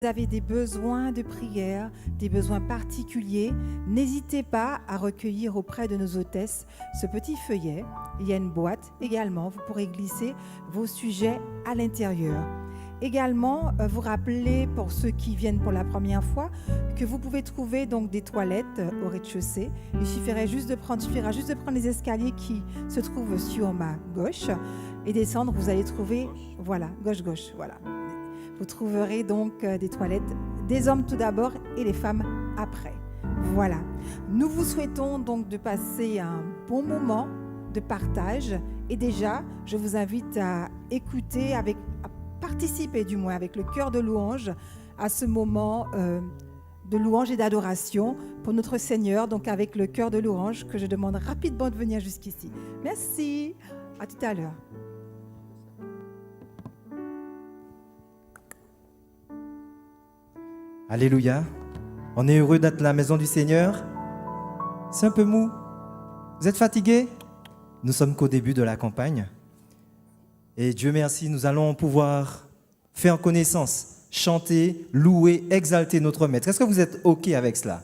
vous avez des besoins de prière, des besoins particuliers, n'hésitez pas à recueillir auprès de nos hôtesses ce petit feuillet. Il y a une boîte également, vous pourrez glisser vos sujets à l'intérieur. Également, vous rappelez pour ceux qui viennent pour la première fois que vous pouvez trouver donc des toilettes au rez-de-chaussée. Il suffira juste de prendre les escaliers qui se trouvent sur ma gauche et descendre. Vous allez trouver, voilà, gauche, voilà. Vous trouverez donc des toilettes, des hommes tout d'abord et les femmes après. Voilà. Nous vous souhaitons donc de passer un bon moment de partage. Et déjà, je vous invite à écouter, à participer du moins avec le cœur de louange à ce moment de louange et d'adoration pour notre Seigneur. Donc avec le cœur de louange que je demande rapidement de venir jusqu'ici. Merci. À tout à l'heure. Alléluia. On est heureux d'être à la maison du Seigneur. C'est un peu mou. Vous êtes fatigués? Nous sommes qu'au début de la campagne. Et Dieu merci, nous allons pouvoir faire connaissance, chanter, louer, exalter notre Maître. Est-ce que vous êtes OK avec cela?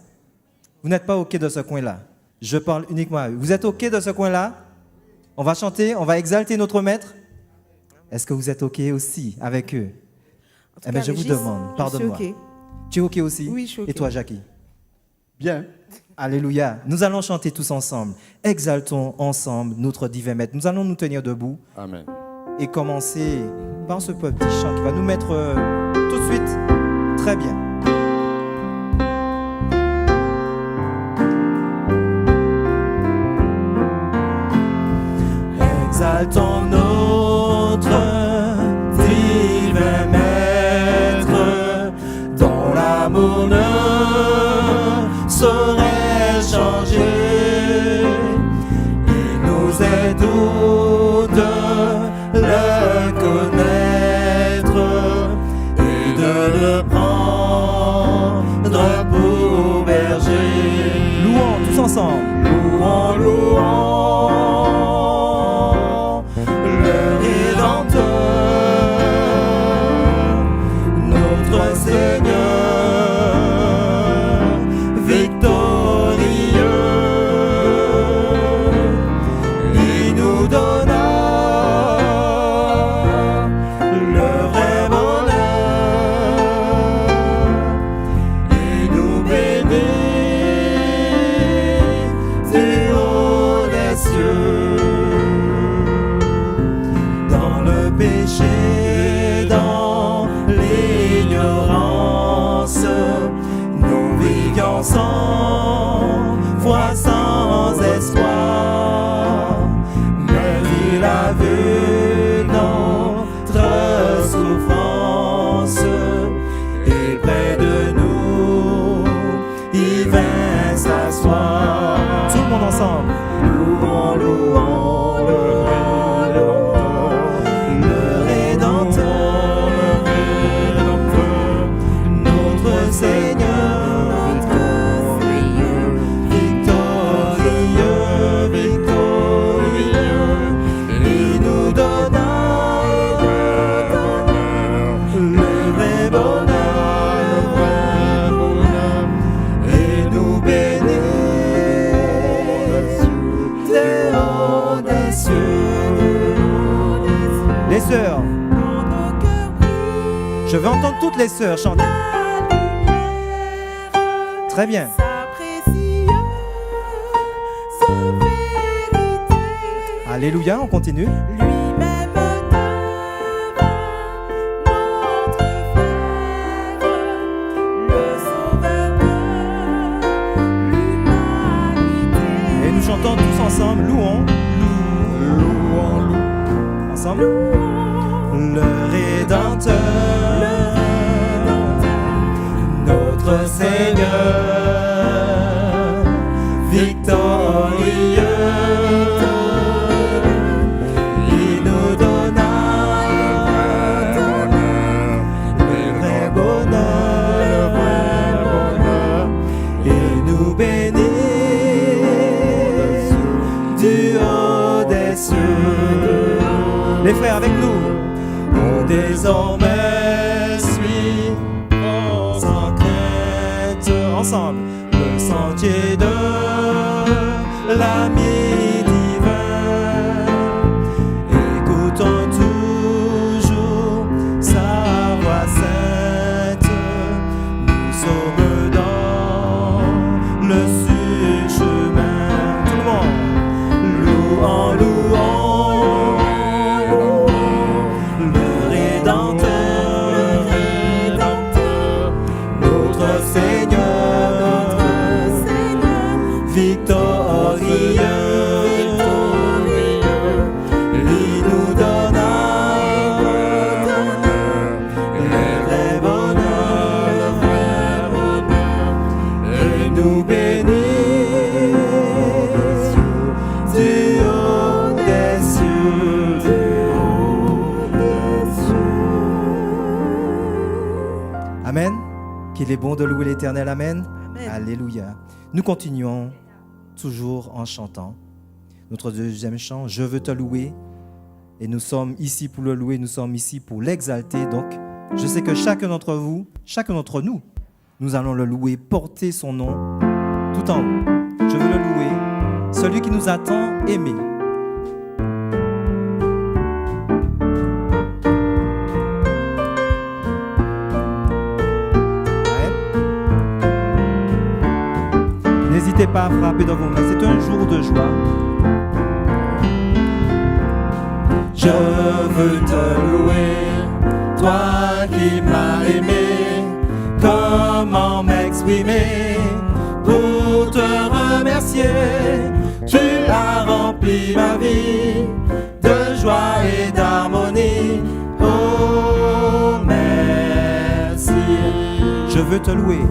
Vous n'êtes pas OK de ce coin-là. Je parle uniquement à eux. Vous êtes OK de ce coin-là? On va chanter, on va exalter notre Maître. Est-ce que vous êtes OK aussi avec eux? Eh bien, je vous demande, pardonne-moi. Tu es OK aussi? Oui, je suis OK. Et toi, Jackie? Bien. Alléluia. Nous allons chanter tous ensemble. Exaltons ensemble notre divin Maître. Nous allons nous tenir debout. Amen. Et commencer par ce petit chant qui va nous mettre tout de suite très bien. Exaltons notre divin Maître, dont l'amour ne saurait changer. Il nous est doux de le connaître et de le prendre pour berger. Louons tous ensemble. Louons, le Rédempteur, notre Seigneur victorieux. Il nous donna le vrai bonheur et nous bénit du haut des cieux. Dans le péché, dans l'ignorance, nous vivions sans foi, sans espoir. Mais il a vu notre souffrance et près de nous, il vint s'asseoir. Tout le monde ensemble. Louons, le Rédempteur, notre Seigneur victorieux. Il nous donna le vrai bonheur et nous bénit du haut des cieux. Les sœurs, je veux entendre toutes les sœurs chanter. Très bien. Alléluia, on continue. Lui-même devint notre frère, le sauveur de l'humanité. Et nous chantons tous ensemble, louons. Ensemble. Le Rédempteur, notre Seigneur victorieux. Il nous donna le vrai bonheur et nous bénit du haut des cieux. Les frères avec nous. Désormais suis ensemble. Le sentier de l'ami divin, écoutons toujours sa voix sainte. Nous sommes dans le chemin. Tout le monde, louons, le Rédempteur, notre Seigneur, victorieux. Il nous donna les vrais bonheurs et nous bénit du haut des cieux. Amen. Qu'il est bon de louer l'Éternel. Amen. Amen. Alléluia. Nous continuons toujours en chantant. Notre deuxième chant, Je veux te louer. Et nous sommes ici pour le louer, nous sommes ici pour l'exalter. Donc, je sais que chacun d'entre vous, chacun d'entre nous, nous allons le louer, porter son nom tout en haut. Je veux le louer, celui qui nous a tant aimés. N'hésitez pas à frapper dans vos mains, c'est un jour de joie. Je veux te louer, toi qui m'as aimé. Comment m'exprimer pour te remercier? Tu as rempli ma vie de joie et d'harmonie. Oh, merci. Je veux te louer.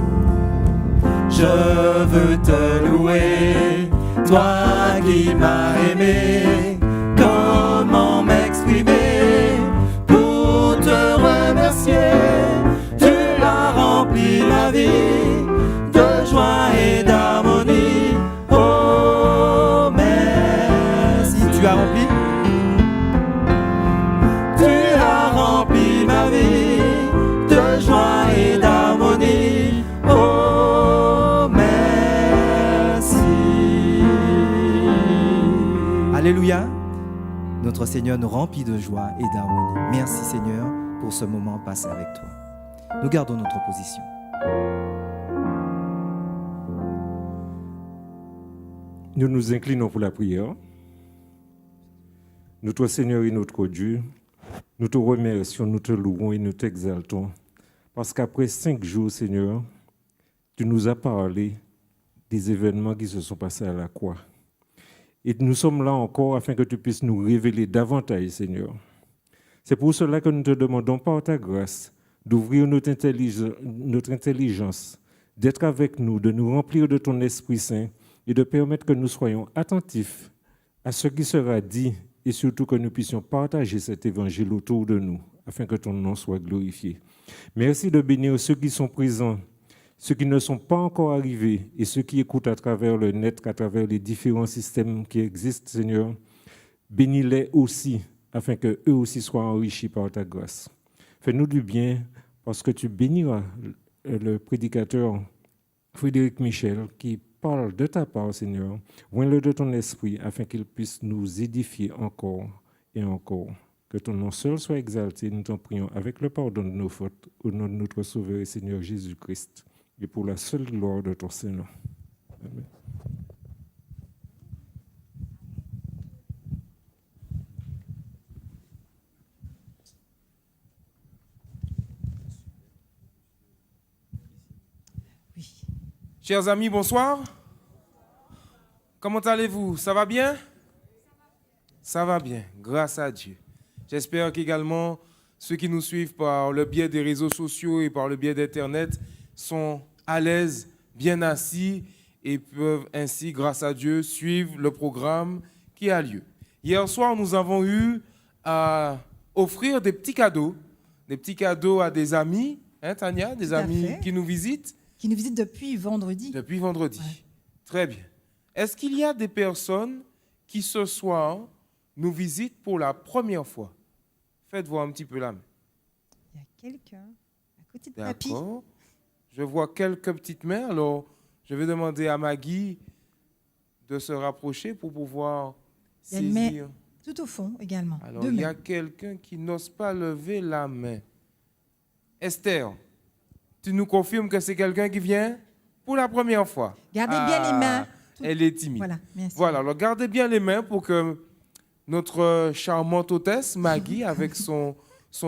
Je veux te louer, toi qui m'as aimé. Comment m'exprimer pour te remercier? Tu as rempli ma vie de joie et d'harmonie. Oh, merci. Tu as rempli? Tu as rempli ma vie de joie et d'harmonie. Oh, merci. Alléluia. Notre Seigneur nous remplit de joie et d'harmonie. Merci Seigneur pour ce moment passé avec toi. Nous gardons notre position. Nous nous inclinons pour la prière. Notre Seigneur et notre Dieu, nous te remercions, nous te louons et nous t'exaltons. Parce qu'après 5 jours, Seigneur, tu nous as parlé des événements qui se sont passés à la croix. Et nous sommes là encore afin que tu puisses nous révéler davantage, Seigneur. C'est pour cela que nous te demandons par ta grâce d'ouvrir notre intelligence, d'être avec nous, de nous remplir de ton Esprit Saint et de permettre que nous soyons attentifs à ce qui sera dit et surtout que nous puissions partager cet évangile autour de nous afin que ton nom soit glorifié. Merci de bénir ceux qui sont présents, ceux qui ne sont pas encore arrivés et ceux qui écoutent à travers le net, à travers les différents systèmes qui existent, Seigneur. Bénis-les aussi, afin qu'eux aussi soient enrichis par ta grâce. Fais-nous du bien, parce que tu béniras le prédicateur Frédéric Michel, qui parle de ta part, Seigneur. Oins-le de ton esprit, afin qu'il puisse nous édifier encore et encore. Que ton nom seul soit exalté, nous t'en prions, avec le pardon de nos fautes, au nom de notre Sauveur et Seigneur Jésus-Christ. Et pour la seule gloire de ton Saint-Nom. Amen. Oui. Chers amis, bonsoir. Comment allez-vous? Ça va bien? Ça va bien, grâce à Dieu. J'espère qu'également ceux qui nous suivent par le biais des réseaux sociaux et par le biais d'Internet sont à l'aise, bien assis et peuvent ainsi, grâce à Dieu, suivre le programme qui a lieu. Hier soir, nous avons eu à offrir des petits cadeaux à des amis, hein, Tania, des Tout à amis fait. qui nous visitent. Qui nous visite depuis vendredi. Depuis vendredi. Ouais. Très bien. Est-ce qu'il y a des personnes qui ce soir nous visitent pour la première fois? Faites voir un petit peu la main. Il y a quelqu'un à côté de papy. D'accord. Je vois quelques petites mains. Alors, je vais demander à Maggie de se rapprocher pour pouvoir Il y a une main saisir. tout au fond également. Alors, Deux il y mains. a quelqu'un qui n'ose pas lever la main. Esther, tu nous confirmes que c'est quelqu'un qui vient pour la première fois? Gardez bien les mains. Elle est timide. Voilà, merci. Voilà, alors gardez bien les mains pour que notre charmante hôtesse, Maggie, avec son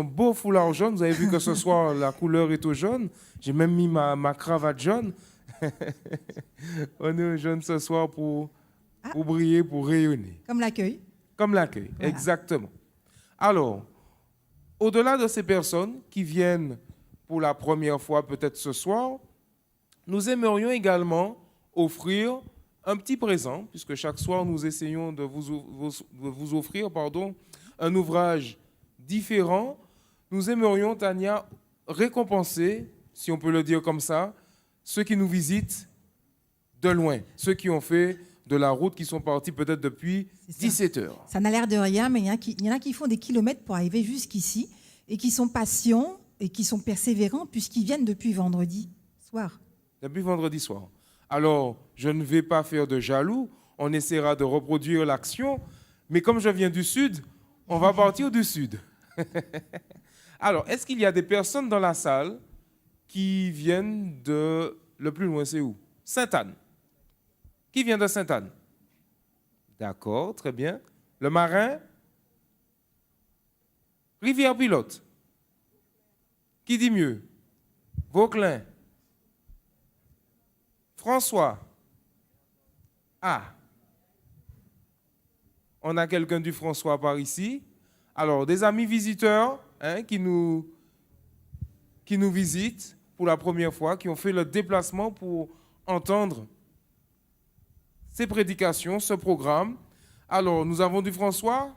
beau foulard jaune, vous avez vu que ce soir, la couleur est au jaune. J'ai même mis ma cravate jaune. On est au jaune ce soir pour briller, pour rayonner. Comme l'accueil. Comme l'accueil, Voilà. exactement. Alors, au-delà de ces personnes qui viennent pour la première fois, peut-être ce soir, nous aimerions également offrir un petit présent, puisque chaque soir, nous essayons de vous offrir un ouvrage différent. Nous aimerions, Tania, récompenser, si on peut le dire comme ça, ceux qui nous visitent de loin, ceux qui ont fait de la route, qui sont partis peut-être depuis C'est ça. 17 heures. Ça n'a l'air de rien, mais il y en a qui font des kilomètres pour arriver jusqu'ici et qui sont patients et qui sont persévérants puisqu'ils viennent depuis vendredi soir. Depuis vendredi soir. Alors, je ne vais pas faire de jaloux, on essaiera de reproduire l'action, mais comme je viens du sud, on va partir du sud. Alors, est-ce qu'il y a des personnes dans la salle qui viennent de... Le plus loin, c'est où? Sainte-Anne. Qui vient de Sainte-Anne? D'accord, très bien. Le Marin? Rivière-Pilote. Qui dit mieux? Vauclin. François. Ah. On a quelqu'un du François par ici. Alors, des amis visiteurs qui nous visitent pour la première fois, qui ont fait le déplacement pour entendre ces prédications, ce programme. Alors, nous avons du François,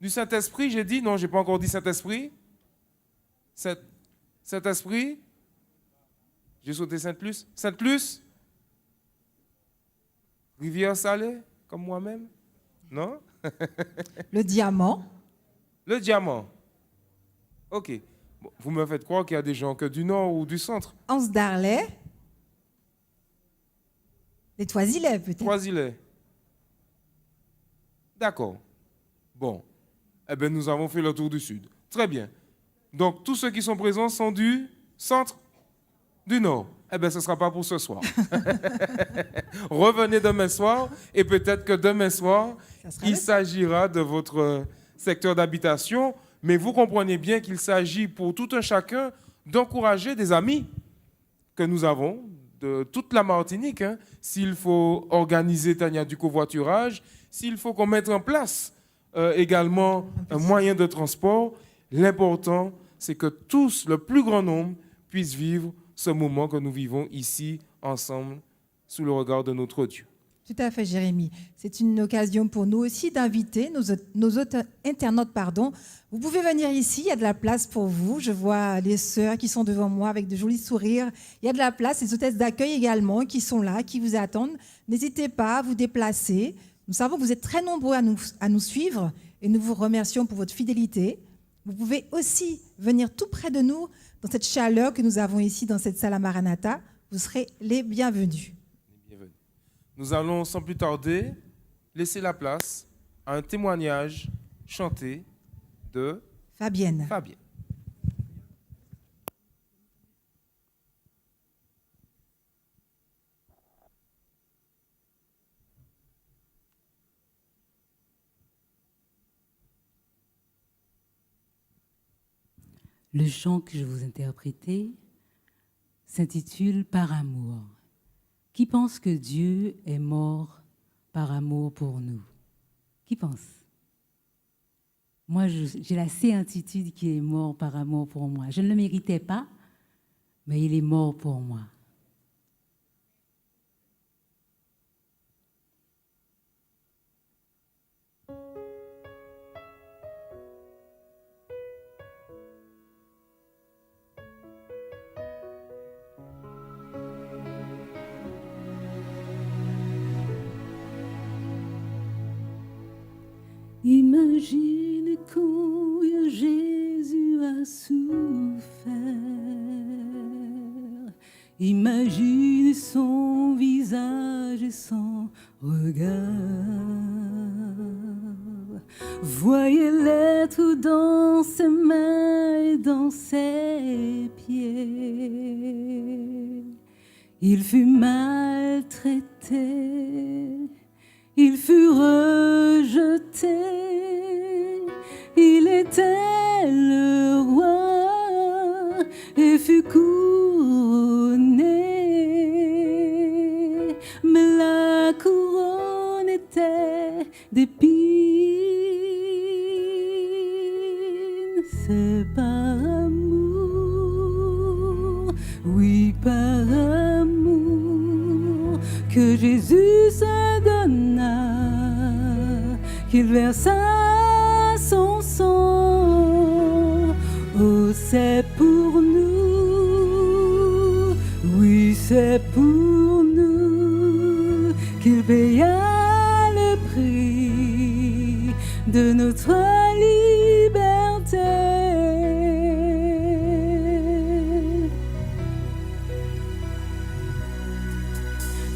du Saint-Esprit, j'ai dit, non, je n'ai pas encore dit Saint-Esprit. Saint-Esprit, j'ai sauté Sainte-Luce. Sainte-Luce, Rivière-Salée, comme moi-même, non? Le diamant. Le diamant. OK. Bon, vous me faites croire qu'il y a des gens que du nord ou du centre. Anse d'Arlet. Les Toisilets, peut-être. Trois-Îlets. D'accord. Bon. Eh bien, nous avons fait le tour du sud. Très bien. Donc, tous ceux qui sont présents sont du centre, du nord. Eh bien, ce ne sera pas pour ce soir. Revenez demain soir et peut-être que demain soir, Ça sera il le- s'agira de votre secteur d'habitation. Mais vous comprenez bien qu'il s'agit pour tout un chacun d'encourager des amis que nous avons de toute la Martinique. S'il faut organiser, Tania, du covoiturage, s'il faut qu'on mette en place également un moyen de transport, l'important, c'est que tous, le plus grand nombre, puissent vivre ce moment que nous vivons ici, ensemble, sous le regard de notre Dieu. Tout à fait, Jérémy. C'est une occasion pour nous aussi d'inviter nos autres internautes. Vous pouvez venir ici, il y a de la place pour vous. Je vois les sœurs qui sont devant moi avec de jolis sourires. Il y a de la place, les hôtesses d'accueil également qui sont là, qui vous attendent. N'hésitez pas à vous déplacer. Nous savons que vous êtes très nombreux à nous suivre et nous vous remercions pour votre fidélité. Vous pouvez aussi venir tout près de nous dans cette chaleur que nous avons ici dans cette salle à Maranatha. Vous serez les bienvenus. Bienvenue. Nous allons sans plus tarder laisser la place à un témoignage chanté de Fabienne. Fabien. Le chant que je vous interprétais s'intitule Par amour. Qui pense que Dieu est mort par amour pour nous? Qui pense? Moi, j'ai la certitude qu'il est mort par amour pour moi. Je ne le méritais pas, mais il est mort pour moi. Imagine quand Jésus a souffert. Imagine son visage et son regard. Voyez l'être dans ses mains et dans ses pieds. Il fut maltraité, il fut rejeté, il était le roi et fut couronné. Mais la couronne était d'épines. C'est par amour, oui par amour, que Jésus se donna, qu'il versa son sang. Oh, c'est pour nous, oui, c'est pour nous, qu'il paya le prix de notre liberté.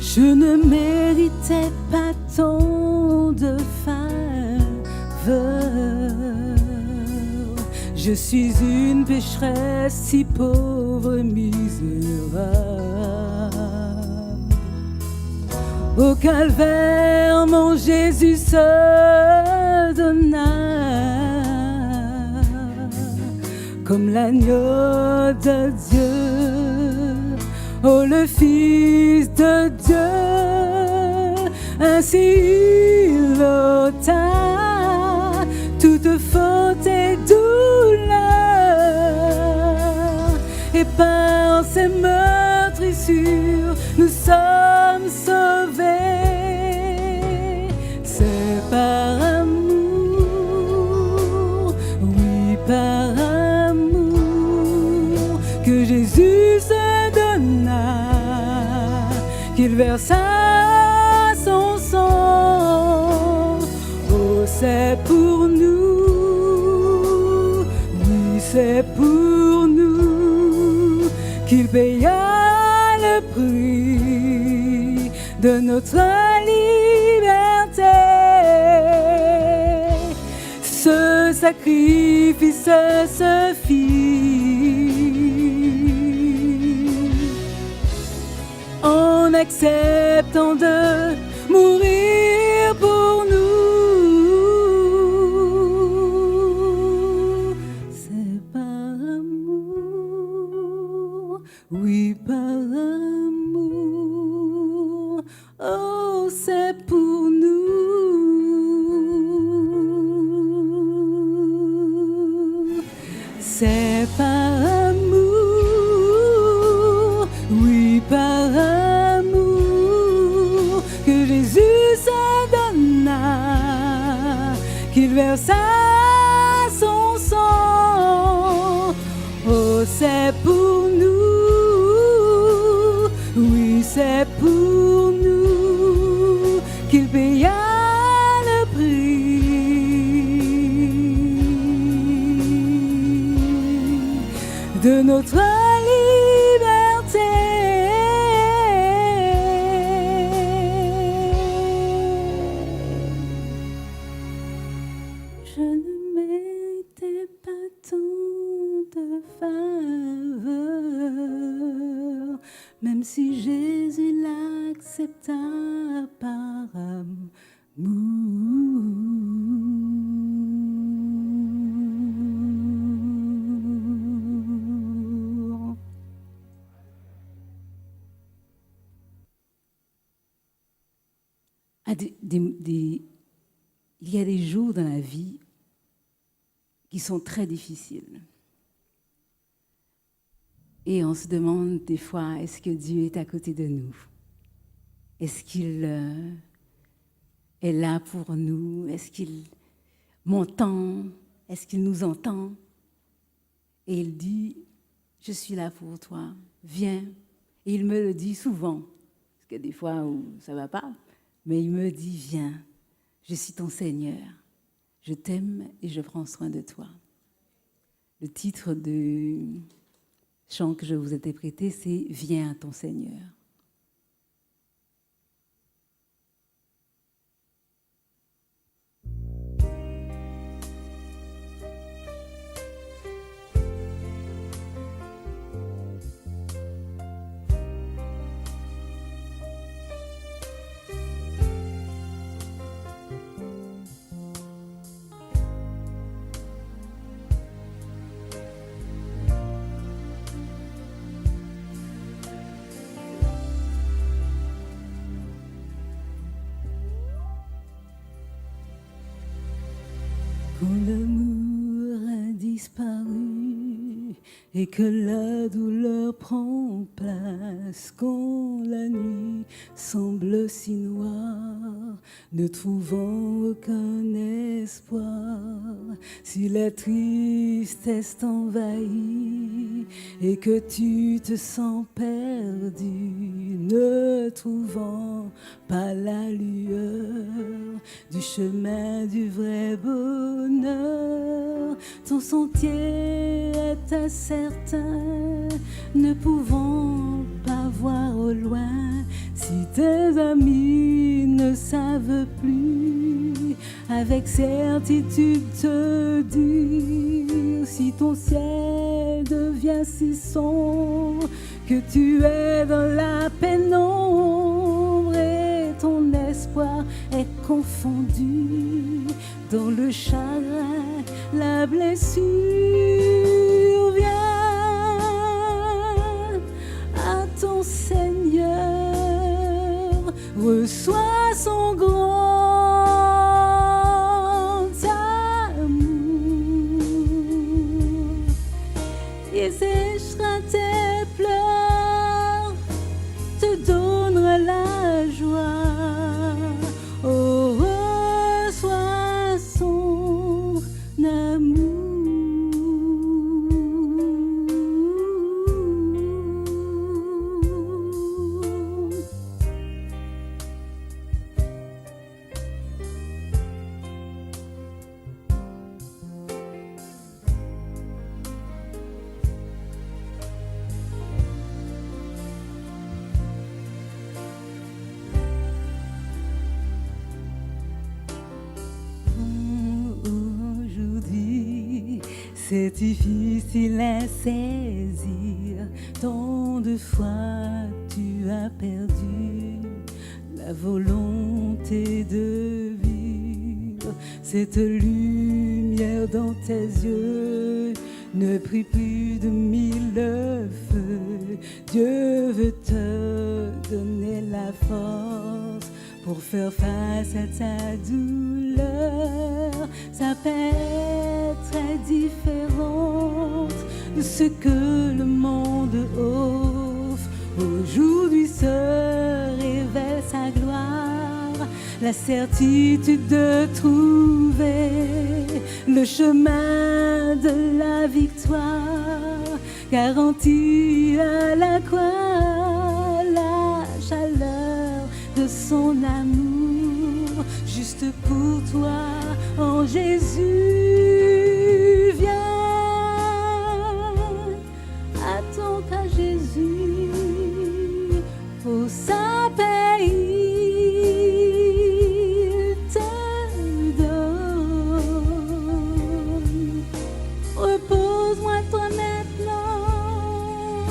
Je ne méritais pas tant de faveur. Je suis une pécheresse si pauvre, misérable. Au calvaire, mon Jésus se donna comme l'agneau de Dieu. Oh, le Fils de Dieu, ainsi il ôta toute faute et douleur. Et par ses meurtrissures, nous sommes sauvés. C'est par amour, oui, par amour, que Jésus se donna, qu'il versa son sang. Oh, c'est pour nous, oui, c'est pour nous, qu'il paya le prix de notre liberté. Ce sacrifice se fit en acceptant de mourir pour nous. C'est par amour, oui, par amour. Oh, c'est pour nous. C'est par amour, oui, par amour, que Jésus se donna, qu'il versa son sang. Oh, c'est pour nous, oui, c'est pour nous, qu'il paya le prix de notre liberté. Je ne méritais pas tant de faveur, même si Jésus l'accepta par amour. Il y a des jours dans la vie qui sont très difficiles. Et on se demande des fois, est-ce que Dieu est à côté de nous? Est-ce qu'il est là pour nous? Est-ce qu'il m'entend? Est-ce qu'il nous entend? Et il dit, je suis là pour toi, viens. Et il me le dit souvent, parce que des fois où ça ne va pas, mais il me dit, viens, je suis ton Seigneur, je t'aime et je prends soin de toi. Le titre de chant que je vais vous interpréter, c'est « Viens à ton Seigneur ». Quand l'amour a disparu et que la douleur prend place, quand la nuit semble si noire, ne trouvant aucun espoir, si la tristesse t'envahit et que tu te sens perdu, ne trouvant pas la lueur du chemin du vrai bonheur, ton sentier est incertain, ne pouvant pas voir au loin, si tes amis ne savent plus avec certitude te dire, si ton ciel devient si sombre que tu es dans la pénombre et ton espoir est confondu dans le chagrin, la blessure, viens à ton Seigneur, reçois son grand amour, il séchera tes pleurs, te donnera la joie. Oh, reçois son amour. Aujourd'hui, c'est difficile à saisir. Tant de fois tu as perdu la volonté de vivre. Cette lumière dans tes yeux ne brille plus de mille feux. Dieu veut te donner la force pour faire face à ta douleur. Sa paix est très différente de ce que le monde offre. Aujourd'hui se révèle sa gloire, la certitude de trouver le chemin de la victoire, garantie à la croix, la chaleur de son amour, juste pour toi, en Jésus. Viens, attends qu'à Jésus, pour sa paix il te donne. Repose-moi toi maintenant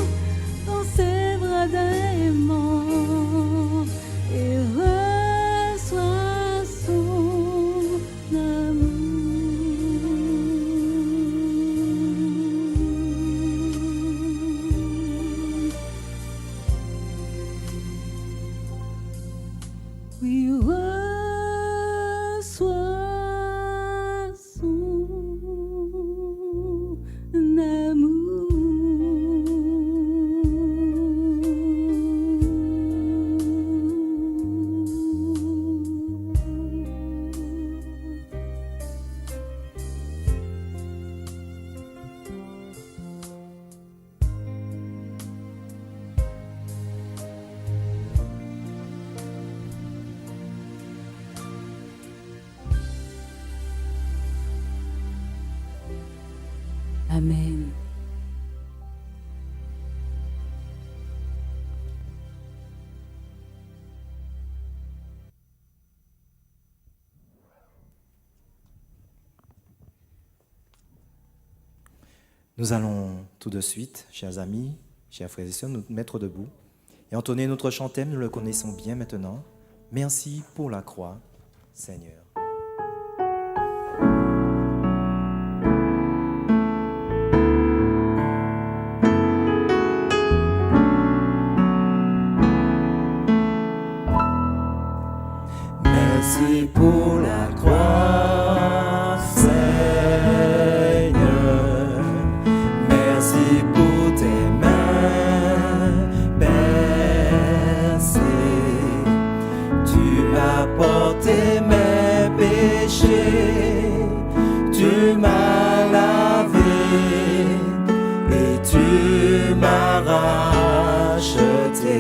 dans ses bras d'aimant et reçois son amour. Oui, reçois son Amen. Nous allons tout de suite, chers amis, chers frères et sœurs, nous mettre debout et entonner notre chant thème, nous le connaissons bien maintenant. Merci pour la croix, Seigneur. Merci pour la croix, Seigneur. Merci pour tes mains percées. Tu as porté mes péchés. Tu m'as lavé et tu m'as racheté.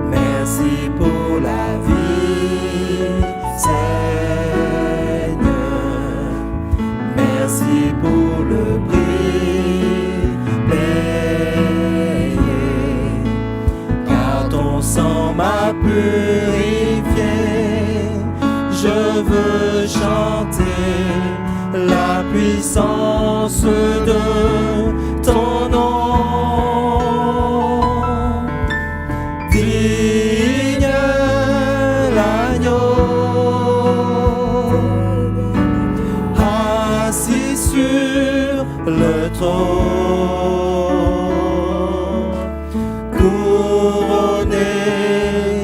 Merci pour la vie, Seigneur. Merci pour le prix payé. Car ton sang m'a purifié. Je veux chanter la puissance de ton nom. Digne l'agneau, assis sur le trône, couronné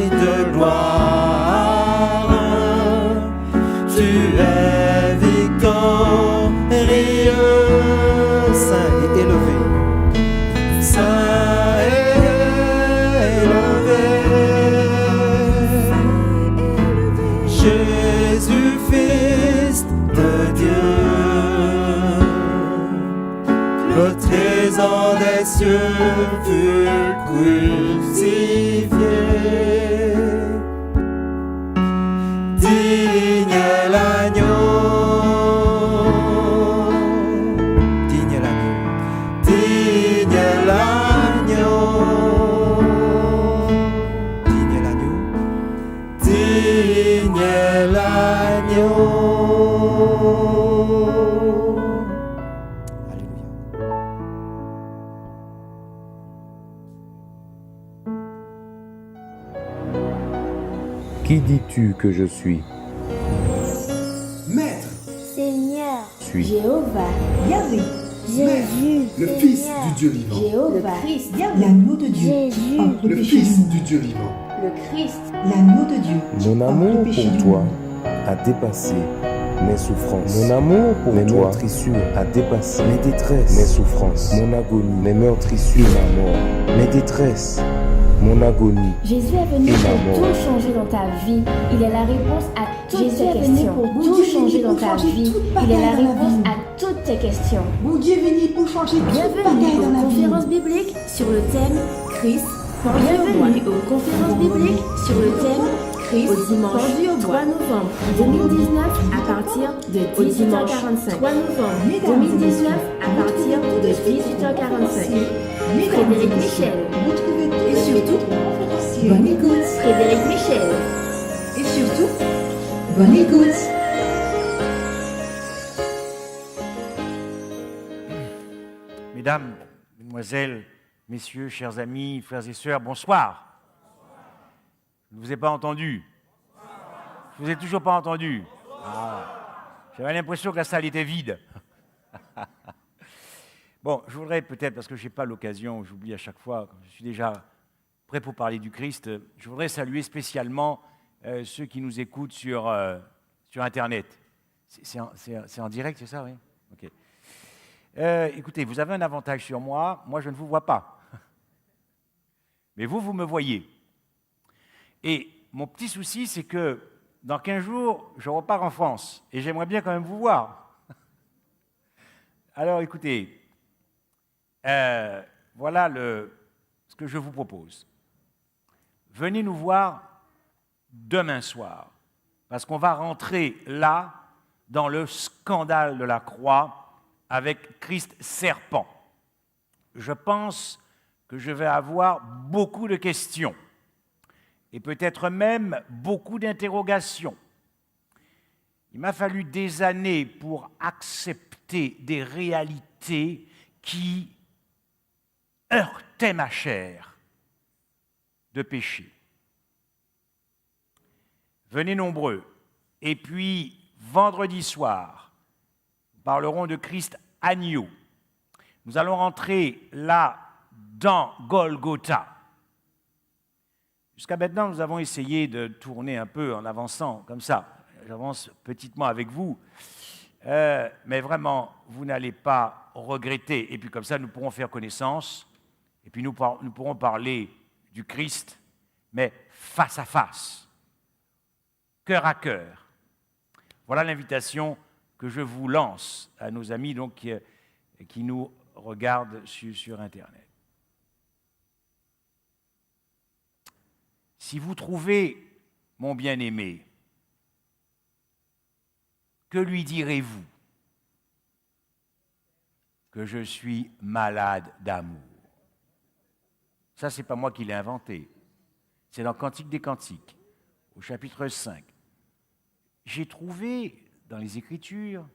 de gloire, tu es victorieux, saint et élevé, saint et élevé. Jésus, Fils de Dieu, le trésor des cieux fut crucifié. Digne est l'agneau, digne est l'agneau, digne est l'agneau, digne est l'agneau, digne est l'agneau. Alléluia. Qui dis-tu que je suis? Maître, Seigneur, Suis. Jéhovah, Yahvé, Jésus, le Fils Seigneur, du Dieu vivant, Jéhovah, l'agneau de Dieu, Jésus, entre le péché du Fils monde. du Dieu vivant, le Christ, L'agneau de Dieu, Mon amour entre péché pour du toi monde. a dépassé mes souffrances. Mon amour pour mes meurtrissures a dépassé mes détresses, mes souffrances, mon agonie, mes meurtrissures, ma mort, mes détresses, mon agonie. Jésus est venu Et la pour mort. tout changer dans ta vie. Il est la réponse à toutes Jésus tes est venu questions. pour Tout Dieu est venu changer dans pour ta changer vie. toute Il est bataille la dans la réponse vie. à toutes tes questions. Mon Dieu est venu pour changer toute Bienvenue bataille dans aux la vie. conférences bibliques sur le thème Christ. Bienvenue aux conférences bibliques sur le thème Christ au dimanche 3 novembre 2019 à partir de 18h45. 3 novembre 2019 à partir de 18h45. Frédéric Michel. Vous trouvez tout Et surtout, bonne écoute. Frédéric Michel. Et surtout, bonne écoute. Mesdames, Mesdemoiselles, Messieurs, chers amis, frères et sœurs, bonsoir. Je ne vous ai pas entendu. Je ne vous ai toujours pas entendu. Ah, j'avais l'impression que la salle était vide. Bon, je voudrais peut-être, parce que je n'ai pas l'occasion, j'oublie à chaque fois, quand je suis déjà prêt pour parler du Christ, je voudrais saluer spécialement ceux qui nous écoutent sur Internet. C'est en direct, c'est ça, oui? Ok. Écoutez, vous avez un avantage sur moi, moi je ne vous vois pas. Mais vous, vous me voyez. Et mon petit souci, c'est que dans 15 jours, je repars en France et j'aimerais bien quand même vous voir. Alors écoutez, voilà ce que je vous propose. Venez nous voir demain soir, parce qu'on va rentrer là dans le scandale de la croix avec Christ serpent. Je pense que je vais avoir beaucoup de questions et peut-être même beaucoup d'interrogations. Il m'a fallu des années pour accepter l'intensité des réalités qui heurtaient ma chair de péché. Venez nombreux. Et puis, vendredi soir, nous parlerons de Christ agneau. Nous allons rentrer là dans Golgotha. Jusqu'à maintenant, nous avons essayé de tourner un peu en avançant, comme ça. J'avance petitement avec vous. Mais vraiment, vous n'allez pas regretter. Et puis comme ça, nous pourrons faire connaissance. Et puis nous pourrons parler du Christ, mais face à face, cœur à cœur. Voilà l'invitation que je vous lance à nos amis donc, qui nous regardent sur Internet. Si vous trouvez mon bien-aimé, que lui direz-vous? Que je suis malade d'amour. Ça, ce n'est pas moi qui l'ai inventé. C'est dans Cantique des Cantiques, au chapitre 5. J'ai trouvé dans les Écritures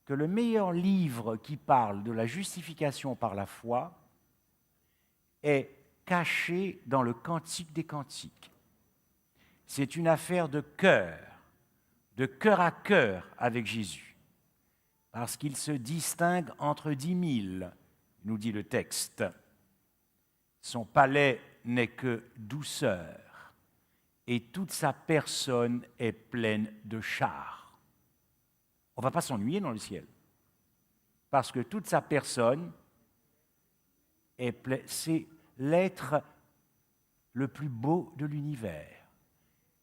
que le meilleur livre qui parle de la justification par la foi est caché dans le Cantique des Cantiques. C'est une affaire de cœur à cœur avec Jésus, parce qu'il se distingue entre 10 000, nous dit le texte. Son palais n'est que douceur, et toute sa personne est pleine de char. On ne va pas s'ennuyer dans le ciel, parce que toute sa personne c'est l'être le plus beau de l'univers.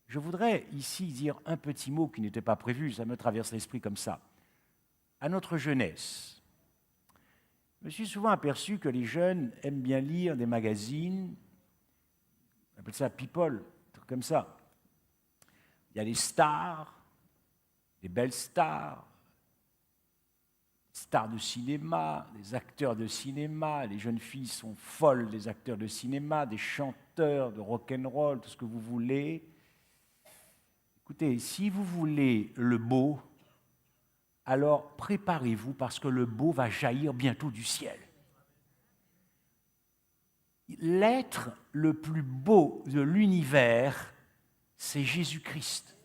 Je voudrais ici dire un petit mot qui n'était pas prévu, ça me traverse l'esprit comme ça. À notre jeunesse, je me suis souvent aperçu que les jeunes aiment bien lire des magazines, on appelle ça people, comme ça. Il y a des stars, des belles stars, stars de cinéma, des acteurs de cinéma, les jeunes filles sont folles des acteurs de cinéma, des chanteurs de rock'n'roll, tout ce que vous voulez. Écoutez, si vous voulez le beau, alors préparez-vous parce que le beau va jaillir bientôt du ciel. L'être le plus beau de l'univers, c'est Jésus-Christ.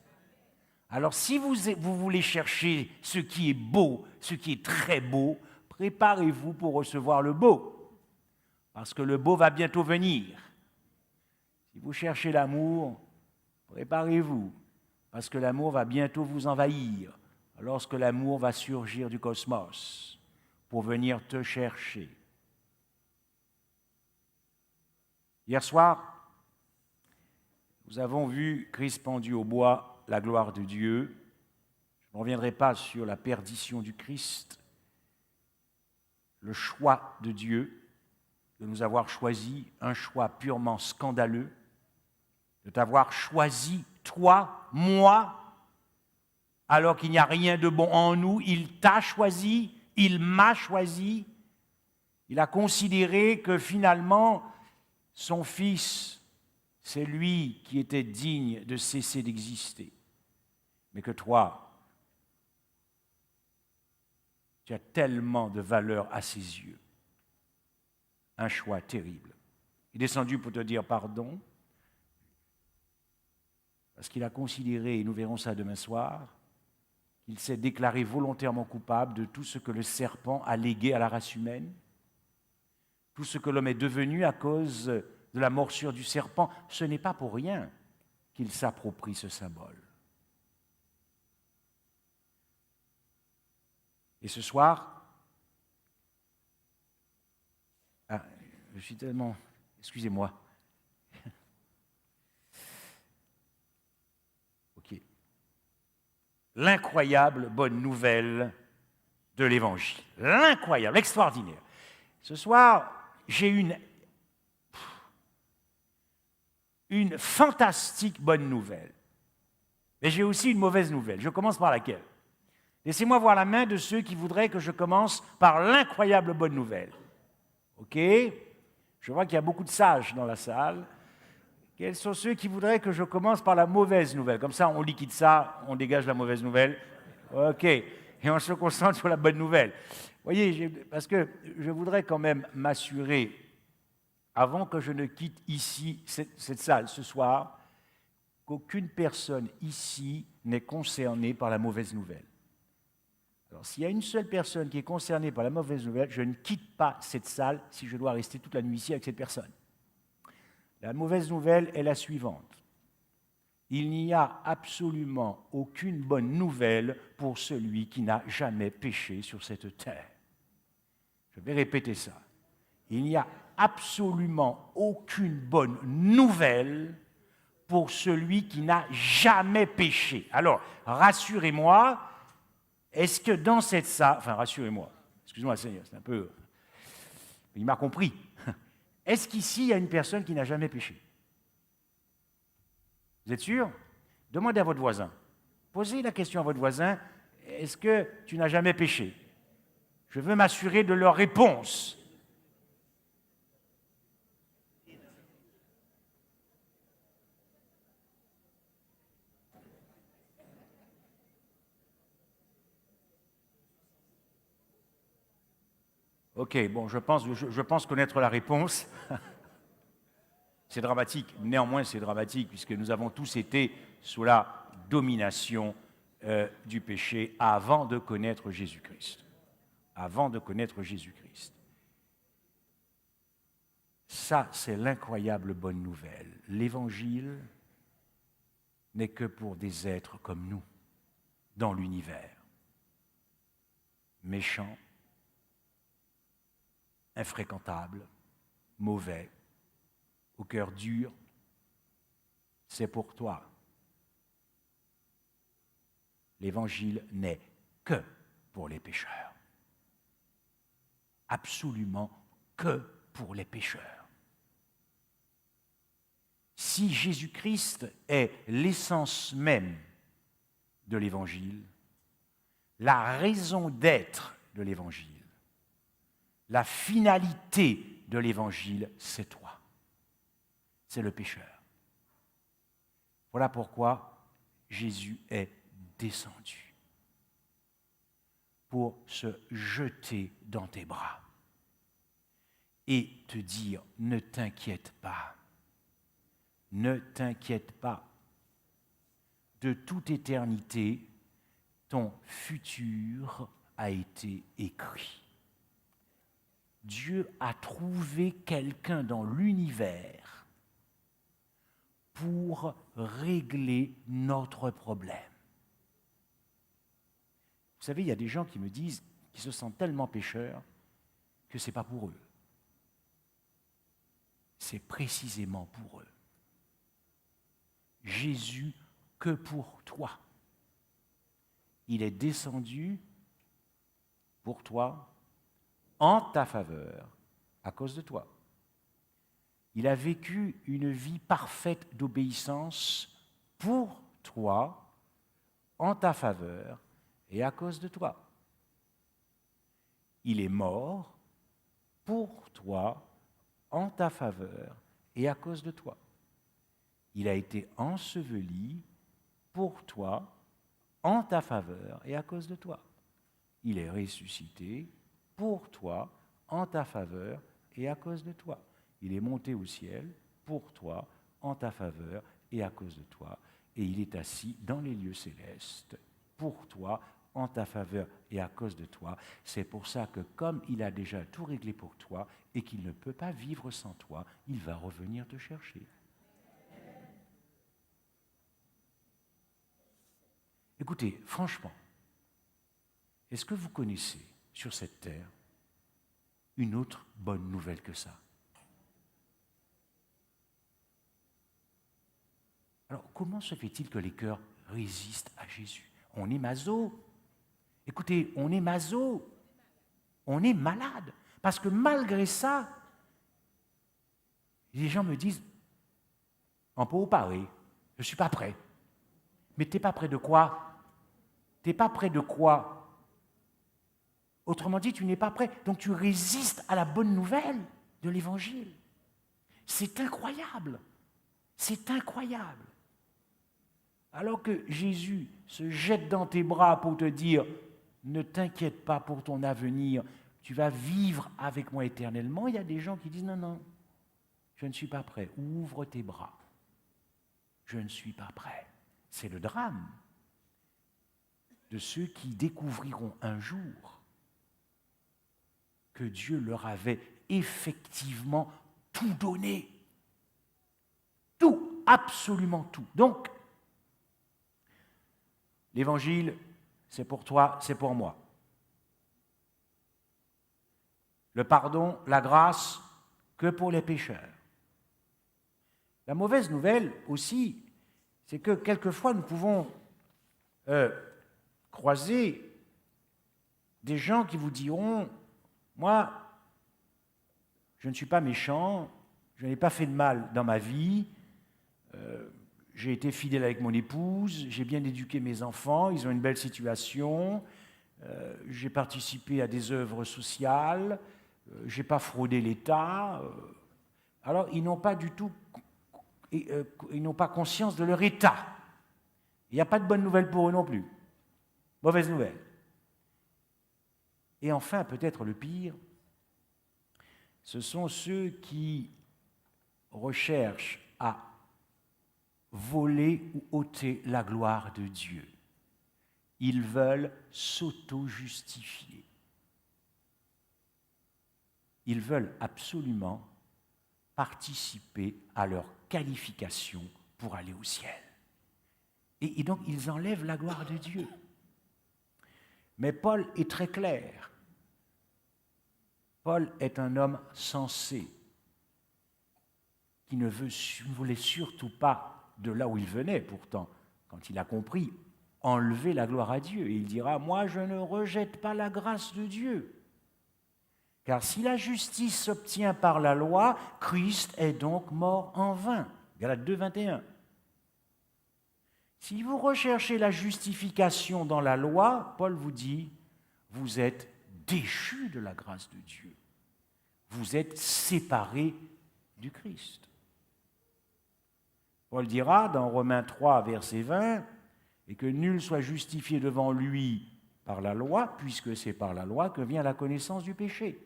Alors si vous voulez chercher ce qui est beau, ce qui est très beau, préparez-vous pour recevoir le beau, parce que le beau va bientôt venir. Si vous cherchez l'amour, préparez-vous, parce que l'amour va bientôt vous envahir, lorsque l'amour va surgir du cosmos pour venir te chercher. Hier soir, nous avons vu Christ pendu au bois, la gloire de Dieu. Je ne reviendrai pas sur la perdition du Christ, le choix de Dieu, de nous avoir choisi, un choix purement scandaleux, de t'avoir choisi, toi, moi, alors qu'il n'y a rien de bon en nous. Il t'a choisi, il m'a choisi. Il a considéré que finalement, son Fils, c'est lui qui était digne de cesser d'exister. Mais que toi, tu as tellement de valeur à ses yeux. Un choix terrible. Il est descendu pour te dire pardon, parce qu'il a considéré, et nous verrons ça demain soir, qu'il s'est déclaré volontairement coupable de tout ce que le serpent a légué à la race humaine, tout ce que l'homme est devenu à cause de la morsure du serpent. Ce n'est pas pour rien qu'il s'approprie ce symbole. Et ce soir, je suis tellement... Excusez-moi. Ok. L'incroyable bonne nouvelle de l'Évangile. L'incroyable, l'extraordinaire. Ce soir, j'ai une fantastique bonne nouvelle. Mais j'ai aussi une mauvaise nouvelle. Je commence par laquelle? Laissez-moi voir la main de ceux qui voudraient que je commence par l'incroyable bonne nouvelle. OK? Je vois qu'il y a beaucoup de sages dans la salle. Quels sont ceux qui voudraient que je commence par la mauvaise nouvelle? Comme ça, on liquide ça, on dégage la mauvaise nouvelle. OK. et on se concentre sur la bonne nouvelle. Vous voyez, parce que je voudrais quand même m'assurer, avant que je ne quitte ici cette salle ce soir, qu'aucune personne ici n'est concernée par la mauvaise nouvelle. Alors, s'il y a une seule personne qui est concernée par la mauvaise nouvelle, je ne quitte pas cette salle si je dois rester toute la nuit ici avec cette personne. La mauvaise nouvelle est la suivante. Il n'y a absolument aucune bonne nouvelle pour celui qui n'a jamais péché sur cette terre. Je vais répéter ça. Il n'y a absolument aucune bonne nouvelle pour celui qui n'a jamais péché. Alors, rassurez-moi, est-ce que dans cette salle, enfin rassurez-moi, excusez-moi Seigneur, c'est un peu, il m'a compris, est-ce qu'ici il y a une personne qui n'a jamais péché? Vous êtes sûr? Demandez à votre voisin, posez la question à votre voisin, est-ce que tu n'as jamais péché? Je veux m'assurer de leur réponse. Ok, bon, je pense connaître la réponse. C'est dramatique. Néanmoins, c'est dramatique puisque nous avons tous été sous la domination du péché avant de connaître Jésus-Christ. Avant de connaître Jésus-Christ. Ça, c'est l'incroyable bonne nouvelle. L'Évangile n'est que pour des êtres comme nous, dans l'univers. Méchants, infréquentables, mauvais, au cœur dur, c'est pour toi. L'Évangile n'est que pour les pécheurs. Absolument que pour les pécheurs. Si Jésus-Christ est l'essence même de l'Évangile, la raison d'être de l'Évangile, la finalité de l'Évangile, c'est toi. C'est le pécheur. Voilà pourquoi Jésus est descendu pour se jeter dans tes bras et te dire, ne t'inquiète pas, ne t'inquiète pas. De toute éternité, ton futur a été écrit. Dieu a trouvé quelqu'un dans l'univers pour régler notre problème. Vous savez, il y a des gens qui me disent qu'ils se sentent tellement pécheurs que ce n'est pas pour eux. C'est précisément pour eux. Jésus, que pour toi. Il est descendu pour toi, en ta faveur, à cause de toi. Il a vécu une vie parfaite d'obéissance pour toi, en ta faveur et à cause de toi. Il est mort pour toi, en ta faveur et à cause de toi. Il a été enseveli pour toi, en ta faveur et à cause de toi. Il est ressuscité pour toi, en ta faveur et à cause de toi. Il est monté au ciel pour toi, en ta faveur et à cause de toi. Et il est assis dans les lieux célestes pour toi, en ta faveur et à cause de toi. C'est pour ça que comme il a déjà tout réglé pour toi et qu'il ne peut pas vivre sans toi, il va revenir te chercher. Écoutez, franchement, est-ce que vous connaissez sur cette terre une autre bonne nouvelle que ça? Alors, comment se fait-il que les cœurs résistent à Jésus? On est maso. Écoutez, on est maso. On est malade. Parce que malgré ça, les gens me disent, on peut parler, je ne suis pas prêt. Mais tu n'es pas prêt de quoi? Tu n'es pas prêt de quoi? Autrement dit, tu n'es pas prêt. Donc tu résistes à la bonne nouvelle de l'Évangile. C'est incroyable. C'est incroyable. Alors que Jésus se jette dans tes bras pour te dire, ne t'inquiète pas pour ton avenir, tu vas vivre avec moi éternellement. Il y a des gens qui disent non, non, je ne suis pas prêt. Ouvre tes bras. Je ne suis pas prêt. C'est le drame de ceux qui découvriront un jour que Dieu leur avait effectivement tout donné. Tout, absolument tout. Donc, l'évangile, c'est pour toi, c'est pour moi. Le pardon, la grâce, que pour les pécheurs. La mauvaise nouvelle aussi, c'est que quelquefois nous pouvons croiser des gens qui vous diront « Moi, je ne suis pas méchant, je n'ai pas fait de mal dans ma vie, j'ai été fidèle avec mon épouse, j'ai bien éduqué mes enfants, ils ont une belle situation, j'ai participé à des œuvres sociales, je n'ai pas fraudé l'État. » Alors, ils n'ont pas du tout, ils n'ont pas conscience de leur état. Il n'y a pas de bonne nouvelle pour eux non plus. Mauvaise nouvelle. Et enfin, peut-être le pire, ce sont ceux qui recherchent à voler ou ôter la gloire de Dieu. Ils veulent s'auto-justifier. Ils veulent absolument participer à leur qualification pour aller au ciel. Et donc, ils enlèvent la gloire de Dieu. Mais Paul est très clair. Paul est un homme sensé qui ne voulait surtout pas, de là où il venait pourtant, quand il a compris, enlever la gloire à Dieu. Et il dira, moi je ne rejette pas la grâce de Dieu. Car si la justice s'obtient par la loi, Christ est donc mort en vain. Galates 2, 21. Si vous recherchez la justification dans la loi, Paul vous dit, vous êtes déchus de la grâce de Dieu. Vous êtes séparés du Christ. Paul dira dans Romains 3, verset 20, et que nul soit justifié devant lui par la loi, puisque c'est par la loi que vient la connaissance du péché.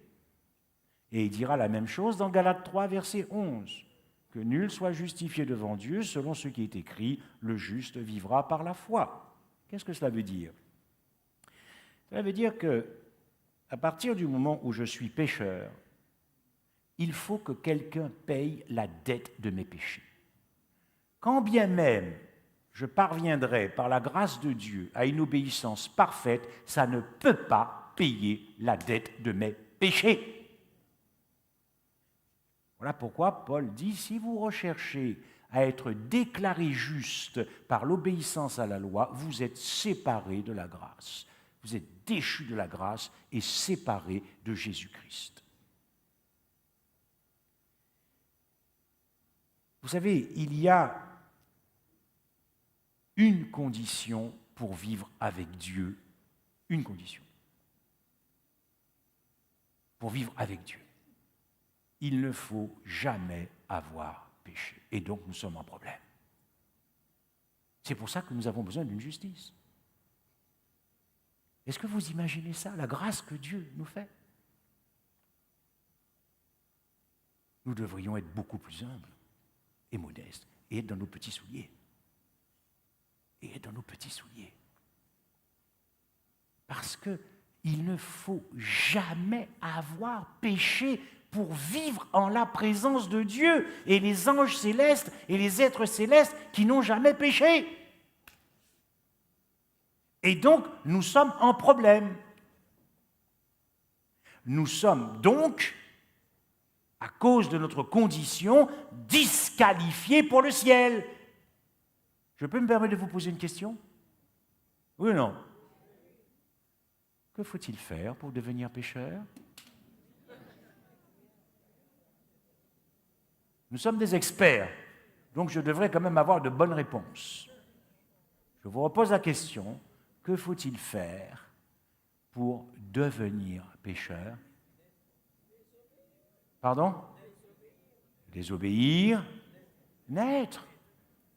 Et il dira la même chose dans Galates 3, verset 11, que nul soit justifié devant Dieu selon ce qui est écrit, le juste vivra par la foi. Qu'est-ce que cela veut dire? Cela veut dire que, à partir du moment où je suis pécheur, il faut que quelqu'un paye la dette de mes péchés. Quand bien même je parviendrai par la grâce de Dieu à une obéissance parfaite, ça ne peut pas payer la dette de mes péchés. Voilà pourquoi Paul dit, si vous recherchez à être déclaré juste par l'obéissance à la loi, vous êtes séparés de la grâce. Vous êtes déchus de la grâce et séparés de Jésus-Christ. Vous savez, il y a une condition pour vivre avec Dieu, une condition. Pour vivre avec Dieu. Il ne faut jamais avoir péché. Et donc, nous sommes en problème. C'est pour ça que nous avons besoin d'une justice. Est-ce que vous imaginez ça, la grâce que Dieu nous fait? Nous devrions être beaucoup plus humbles et modestes et être dans nos petits souliers. Et être dans nos petits souliers. Parce qu'il ne faut jamais avoir péché pour vivre en la présence de Dieu et les anges célestes et les êtres célestes qui n'ont jamais péché. Et donc, nous sommes en problème. Nous sommes donc, à cause de notre condition, disqualifiés pour le ciel. Je peux me permettre de vous poser une question? Oui ou non? Que faut-il faire pour devenir pécheur? Nous sommes des experts, donc je devrais quand même avoir de bonnes réponses. Je vous repose la question, que faut-il faire pour devenir pécheur? Pardon? Désobéir, naître.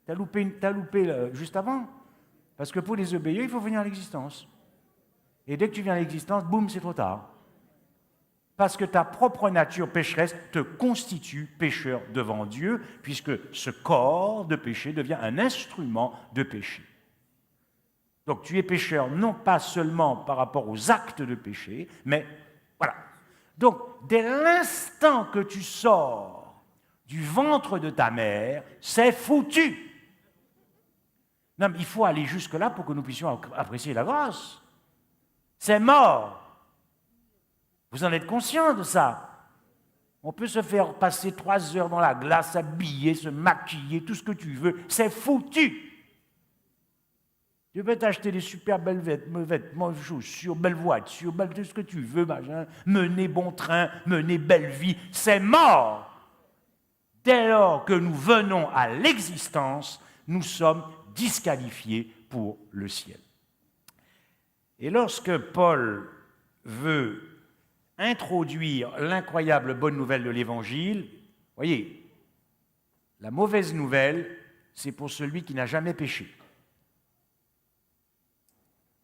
T'as loupé juste avant. Parce que pour désobéir, il faut venir à l'existence. Et dès que tu viens à l'existence, boum, c'est trop tard. Parce que ta propre nature pécheresse te constitue pécheur devant Dieu, puisque ce corps de péché devient un instrument de péché. Donc tu es pécheur non pas seulement par rapport aux actes de péché, mais voilà. Donc dès l'instant que tu sors du ventre de ta mère, c'est foutu. Non, mais il faut aller jusque-là pour que nous puissions apprécier la grâce. C'est mort. Vous en êtes conscient de ça? On peut se faire passer 3 heures dans la glace, s'habiller, se maquiller, tout ce que tu veux. C'est foutu. Tu peux t'acheter des super belles vêtements, chaussures, belles voitures, tout ce que tu veux, machin, mener bon train, mener belle vie. C'est mort. Dès lors que nous venons à l'existence, nous sommes disqualifiés pour le ciel. Et lorsque Paul veut introduire l'incroyable bonne nouvelle de l'Évangile, voyez, la mauvaise nouvelle, c'est pour celui qui n'a jamais péché.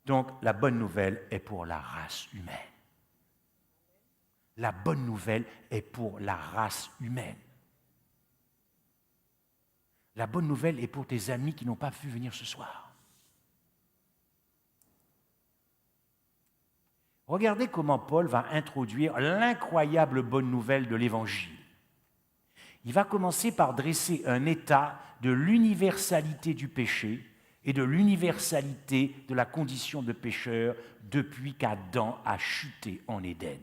Donc, la bonne nouvelle est pour la race humaine. La bonne nouvelle est pour la race humaine. La bonne nouvelle est pour tes amis qui n'ont pas pu venir ce soir. Regardez comment Paul va introduire l'incroyable bonne nouvelle de l'Évangile. Il va commencer par dresser un état de l'universalité du péché et de l'universalité de la condition de pécheur depuis qu'Adam a chuté en Éden.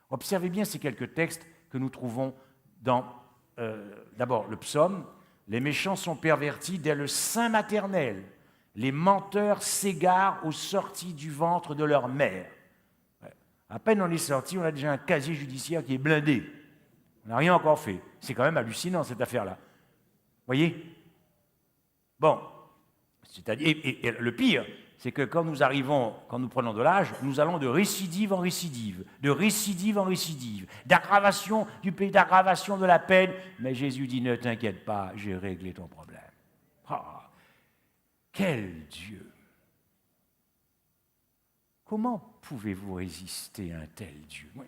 Observez bien ces quelques textes que nous trouvons dans, d'abord, le psaume. Les méchants sont pervertis dès le sein maternel. Les menteurs s'égarent aux sorties du ventre de leur mère. À peine on est sorti, on a déjà un casier judiciaire qui est blindé. On n'a rien encore fait. C'est quand même hallucinant, cette affaire-là. Voyez? Bon. C'est-à-dire, et le pire, c'est que quand nous prenons de l'âge, nous allons de récidive en récidive, de récidive en récidive, d'aggravation du pays, d'aggravation de la peine. Mais Jésus dit, ne t'inquiète pas, j'ai réglé ton problème. Ah, quel Dieu! Comment pouvez-vous résister à un tel Dieu? Oui.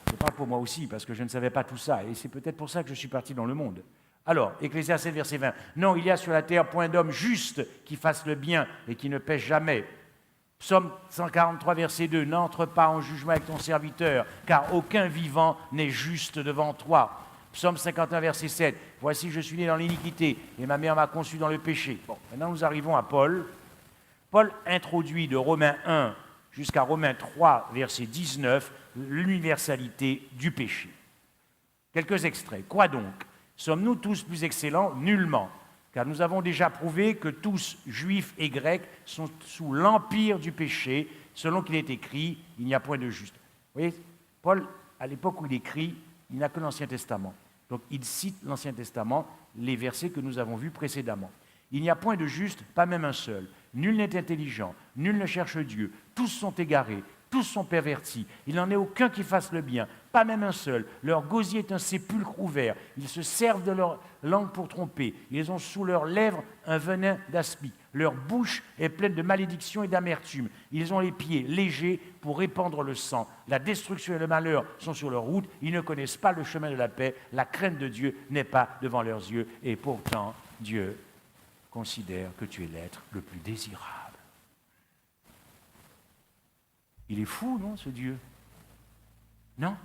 Je parle pour moi aussi, parce que je ne savais pas tout ça, et c'est peut-être pour ça que je suis parti dans le monde. Alors, Ecclésiaste verset 20. Non, il y a sur la terre point d'homme juste qui fasse le bien et qui ne pêche jamais. Psaume 143, verset 2. N'entre pas en jugement avec ton serviteur, car aucun vivant n'est juste devant toi. Psaume 51, verset 7. Voici, je suis né dans l'iniquité et ma mère m'a conçu dans le péché. Bon, maintenant nous arrivons à Paul. Paul introduit de Romains 1 jusqu'à Romains 3, verset 19, l'universalité du péché. Quelques extraits. Quoi donc? Sommes-nous tous plus excellents? Nullement, car nous avons déjà prouvé que tous, juifs et grecs, sont sous l'empire du péché, selon qu'il est écrit, il n'y a point de juste. Vous voyez, Paul, à l'époque où il écrit, il n'a que l'Ancien Testament. Donc il cite l'Ancien Testament, les versets que nous avons vus précédemment. Il n'y a point de juste, pas même un seul. Nul n'est intelligent, nul ne cherche Dieu. Tous sont égarés, tous sont pervertis. Il n'en est aucun qui fasse le bien, pas même un seul. Leur gosier est un sépulcre ouvert. Ils se servent de leur langue pour tromper. Ils ont sous leurs lèvres un venin d'aspic. Leur bouche est pleine de malédiction et d'amertume. Ils ont les pieds légers pour répandre le sang. La destruction et le malheur sont sur leur route. Ils ne connaissent pas le chemin de la paix. La crainte de Dieu n'est pas devant leurs yeux. Et pourtant, Dieu considère que tu es l'être le plus désirable. Il est fou, non, ce Dieu? Non?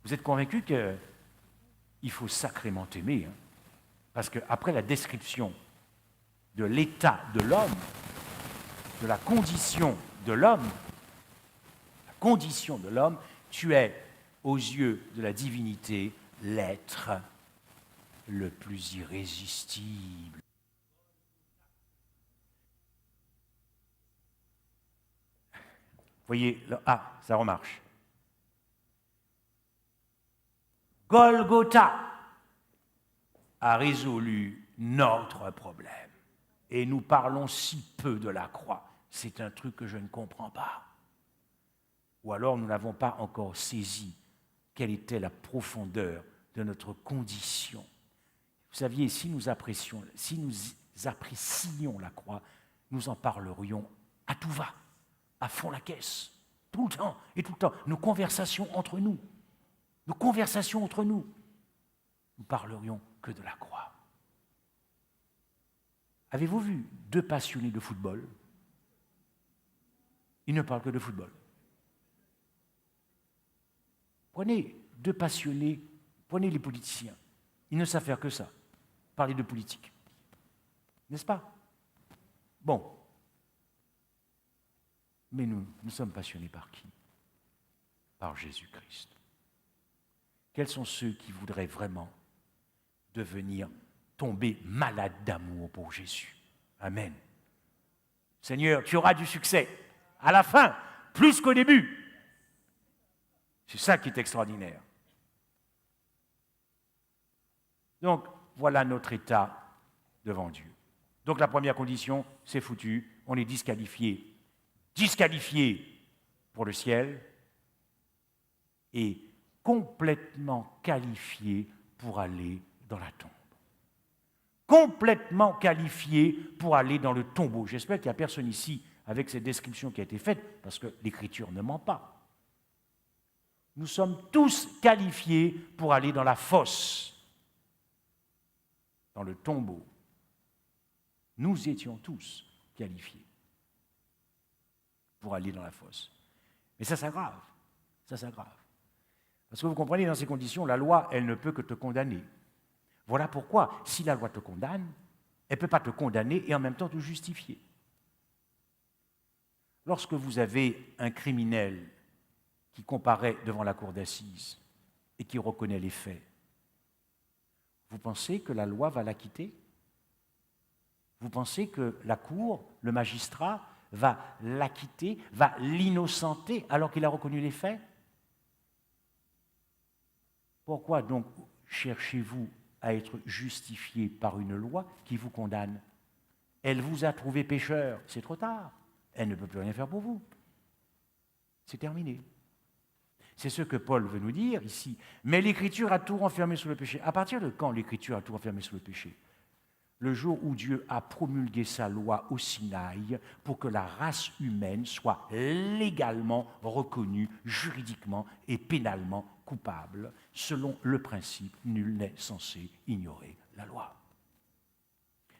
Vous êtes convaincus qu'il faut sacrément aimer, hein? Parce qu'après la description de l'état de l'homme, de la condition de l'homme, tu es, aux yeux de la divinité, l'être le plus irrésistible. Vous voyez, ah, ça remarche. Golgotha a résolu notre problème. Et nous parlons si peu de la croix. C'est un truc que je ne comprends pas. Ou alors nous n'avons pas encore saisi quelle était la profondeur de notre condition. Vous saviez, si nous apprécions la croix, nous en parlerions à tout va. à fond la caisse, tout le temps et tout le temps. Nos conversations entre nous, nous parlerions que de la croix. Avez-vous vu 2 passionnés de football? Ils ne parlent que de football. Prenez 2 passionnés, prenez les politiciens. Ils ne savent faire que ça, parler de politique. N'est-ce pas? Bon. Mais nous sommes passionnés par qui? Par Jésus-Christ. Quels sont ceux qui voudraient vraiment devenir, tomber malades d'amour pour Jésus? Amen. Seigneur, tu auras du succès à la fin, plus qu'au début. C'est ça qui est extraordinaire. Donc, voilà notre état devant Dieu. Donc, la première condition, c'est foutu, on est disqualifié. Disqualifié pour le ciel et complètement qualifié pour aller dans la tombe. Complètement qualifié pour aller dans le tombeau. J'espère qu'il n'y a personne ici avec cette description qui a été faite, parce que l'Écriture ne ment pas. Nous sommes tous qualifiés pour aller dans la fosse, dans le tombeau. Nous étions tous qualifiés pour aller dans la fosse. Mais ça s'aggrave, ça s'aggrave. Parce que vous comprenez, dans ces conditions, la loi, elle ne peut que te condamner. Voilà pourquoi, si la loi te condamne, elle ne peut pas te condamner et en même temps te justifier. Lorsque vous avez un criminel qui comparaît devant la cour d'assises et qui reconnaît les faits, vous pensez que la loi va l'acquitter? Vous pensez que la cour, le magistrat, va l'acquitter, va l'innocenter alors qu'il a reconnu les faits? Pourquoi donc cherchez-vous à être justifié par une loi qui vous condamne? Elle vous a trouvé pécheur, c'est trop tard. Elle ne peut plus rien faire pour vous. C'est terminé. C'est ce que Paul veut nous dire ici. Mais l'Écriture a tout renfermé sous le péché. À partir de quand l'Écriture a tout renfermé sous le péché? Le jour où Dieu a promulgué sa loi au Sinaï pour que la race humaine soit légalement reconnue, juridiquement et pénalement coupable, selon le principe « nul n'est censé ignorer la loi ».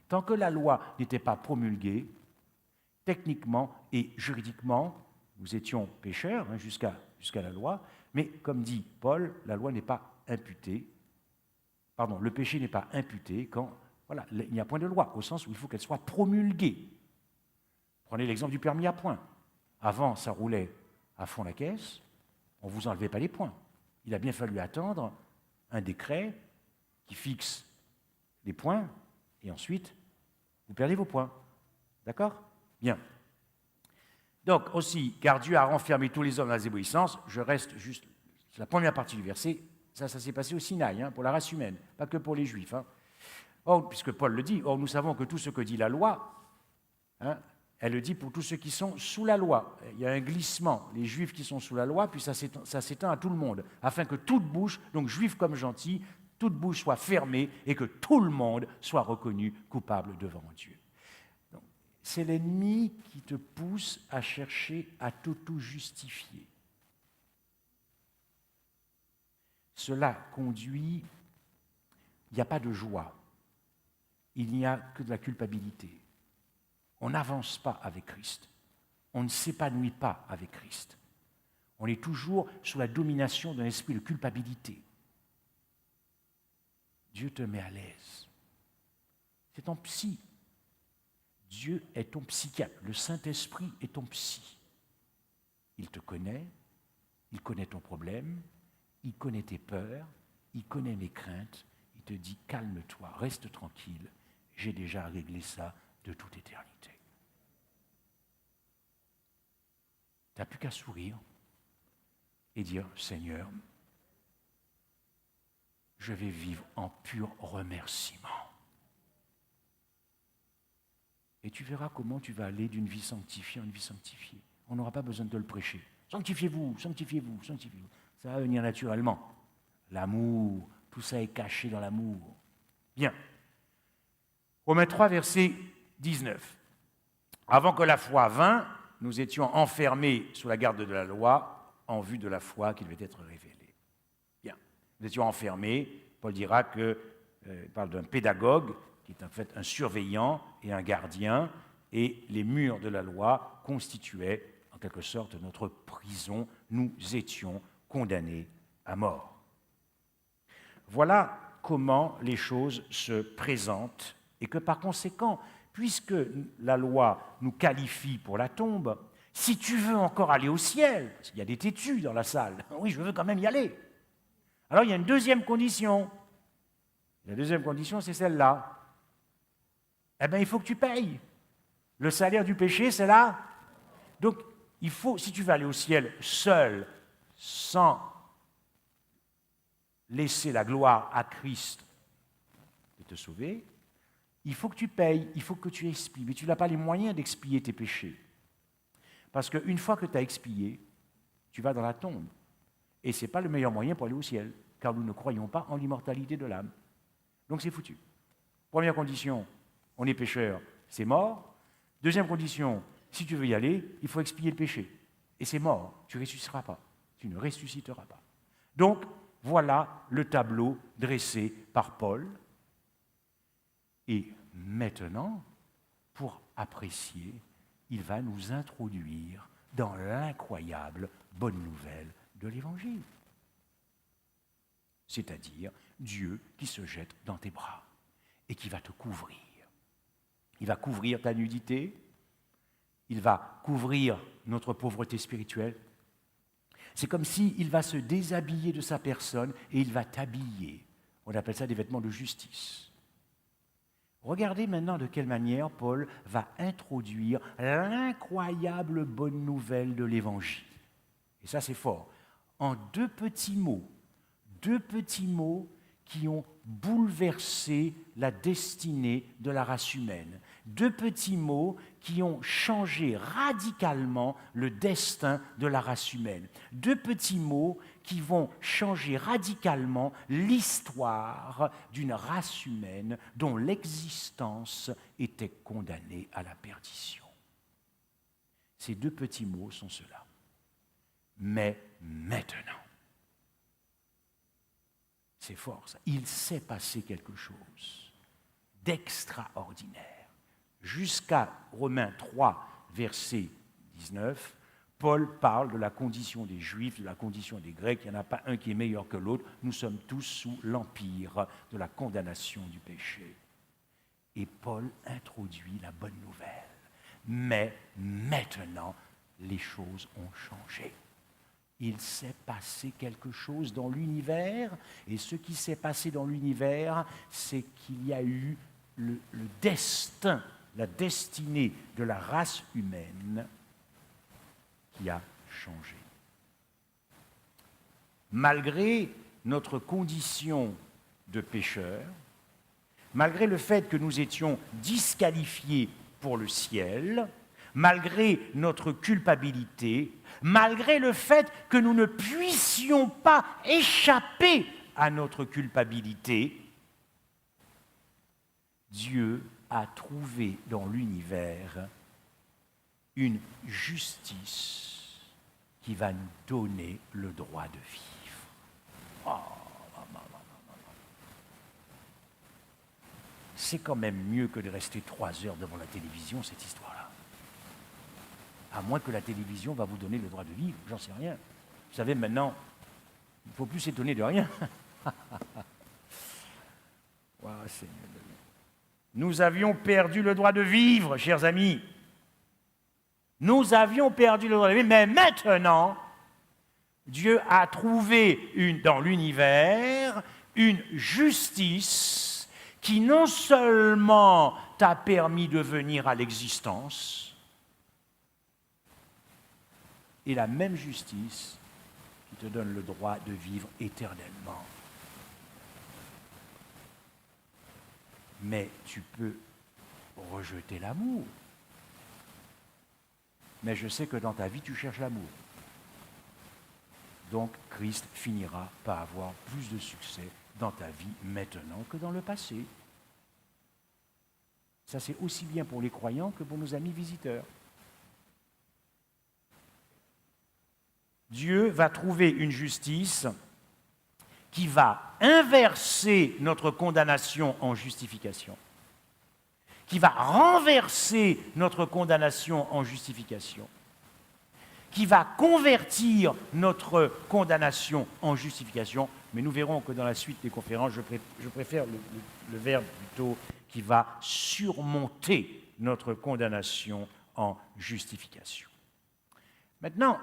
Tant que la loi n'était pas promulguée, techniquement et juridiquement, nous étions pécheurs jusqu'à la loi, mais comme dit Paul, la loi n'est pas imputée, pardon, le péché n'est pas imputé quand voilà, il n'y a point de loi, au sens où il faut qu'elle soit promulguée. Prenez l'exemple du permis à points. Avant, ça roulait à fond la caisse, on ne vous enlevait pas les points. Il a bien fallu attendre un décret qui fixe les points, et ensuite, vous perdez vos points. D'accord? Bien. Donc aussi, car Dieu a renfermé tous les hommes dans la désobéissance, je reste juste sur la première partie du verset, ça s'est passé au Sinaï, pour la race humaine, pas que pour les Juifs. Or, puisque Paul le dit, or nous savons que tout ce que dit la loi, elle le dit pour tous ceux qui sont sous la loi. Il y a un glissement, les Juifs qui sont sous la loi, puis ça s'étend à tout le monde, afin que toute bouche, donc Juifs comme gentils, toute bouche soit fermée et que tout le monde soit reconnu coupable devant Dieu. Donc, c'est l'ennemi qui te pousse à chercher à t'auto-justifier. Cela conduit, il n'y a pas de joie. Il n'y a que de la culpabilité. On n'avance pas avec Christ. On ne s'épanouit pas avec Christ. On est toujours sous la domination d'un esprit de culpabilité. Dieu te met à l'aise. C'est ton psy. Dieu est ton psychiatre. Le Saint-Esprit est ton psy. Il te connaît, il connaît ton problème, il connaît tes peurs, il connaît mes craintes. Il te dit, calme-toi, reste tranquille. J'ai déjà réglé ça de toute éternité. Tu n'as plus qu'à sourire et dire, Seigneur, je vais vivre en pur remerciement. Et tu verras comment tu vas aller d'une vie sanctifiée en une vie sanctifiée. On n'aura pas besoin de te le prêcher. Sanctifiez-vous, sanctifiez-vous, sanctifiez-vous. Ça va venir naturellement. L'amour, tout ça est caché dans l'amour. Bien. Romains 3, verset 19. Avant que la foi vînt, nous étions enfermés sous la garde de la loi en vue de la foi qui devait être révélée. Bien, nous étions enfermés. Paul dira qu'il parle d'un pédagogue qui est en fait un surveillant et un gardien, et les murs de la loi constituaient en quelque sorte notre prison. Nous étions condamnés à mort. Voilà comment les choses se présentent et que par conséquent, puisque la loi nous qualifie pour la tombe, si tu veux encore aller au ciel, parce qu'il y a des têtus dans la salle, oui, je veux quand même y aller. Alors il y a une deuxième condition. La deuxième condition, c'est celle-là. Eh bien, il faut que tu payes. Le salaire du péché, c'est là. Donc, il faut, si tu veux aller au ciel seul, sans laisser la gloire à Christ de te sauver, il faut que tu payes, il faut que tu expies. Mais tu n'as pas les moyens d'expier tes péchés. Parce qu'une fois que tu as expié, tu vas dans la tombe. Et ce n'est pas le meilleur moyen pour aller au ciel, car nous ne croyons pas en l'immortalité de l'âme. Donc c'est foutu. Première condition, on est pécheur, c'est mort. Deuxième condition, si tu veux y aller, il faut expier le péché. Et c'est mort, tu ne ressusciteras pas. Tu ne ressusciteras pas. Donc, voilà le tableau dressé par Paul. Et maintenant, pour apprécier, il va nous introduire dans l'incroyable bonne nouvelle de l'Évangile. C'est-à-dire Dieu qui se jette dans tes bras et qui va te couvrir. Il va couvrir ta nudité, il va couvrir notre pauvreté spirituelle. C'est comme s'il va se déshabiller de sa personne et il va t'habiller. On appelle ça des vêtements de justice. Regardez maintenant de quelle manière Paul va introduire l'incroyable bonne nouvelle de l'Évangile. Et ça, c'est fort. En deux petits mots qui ont bouleversé la destinée de la race humaine. Deux petits mots qui ont changé radicalement le destin de la race humaine. Deux petits mots qui vont changer radicalement l'histoire d'une race humaine dont l'existence était condamnée à la perdition. Ces deux petits mots sont ceux-là. Mais maintenant, c'est fort ça, il s'est passé quelque chose d'extraordinaire. Jusqu'à Romains 3, verset 19, Paul parle de la condition des Juifs, de la condition des Grecs. Il n'y en a pas un qui est meilleur que l'autre. Nous sommes tous sous l'empire de la condamnation du péché. Et Paul introduit la bonne nouvelle. Mais maintenant, les choses ont changé. Il s'est passé quelque chose dans l'univers, et ce qui s'est passé dans l'univers, c'est qu'il y a eu le destin, la destinée de la race humaine qui a changé. Malgré notre condition de pécheurs, malgré le fait que nous étions disqualifiés pour le ciel, malgré notre culpabilité, malgré le fait que nous ne puissions pas échapper à notre culpabilité, Dieu a trouvé dans l'univers une justice qui va nous donner le droit de vivre. Oh, non. C'est quand même mieux que de rester 3 heures devant la télévision, cette histoire-là. À moins que la télévision va vous donner le droit de vivre, j'en sais rien. Vous savez, maintenant, il ne faut plus s'étonner de rien. Wow, Seigneur. Nous avions perdu le droit de vivre, chers amis. Nous avions perdu le droit de vivre, mais maintenant, Dieu a trouvé dans l'univers une justice qui non seulement t'a permis de venir à l'existence, et la même justice qui te donne le droit de vivre éternellement. Mais tu peux rejeter l'amour. Mais je sais que dans ta vie, tu cherches l'amour. Donc, Christ finira par avoir plus de succès dans ta vie maintenant que dans le passé. Ça, c'est aussi bien pour les croyants que pour nos amis visiteurs. Dieu va trouver une justice qui va inverser notre condamnation en justification, qui va renverser notre condamnation en justification, qui va convertir notre condamnation en justification. Mais nous verrons que dans la suite des conférences, je préfère le verbe plutôt qui va surmonter notre condamnation en justification. Maintenant,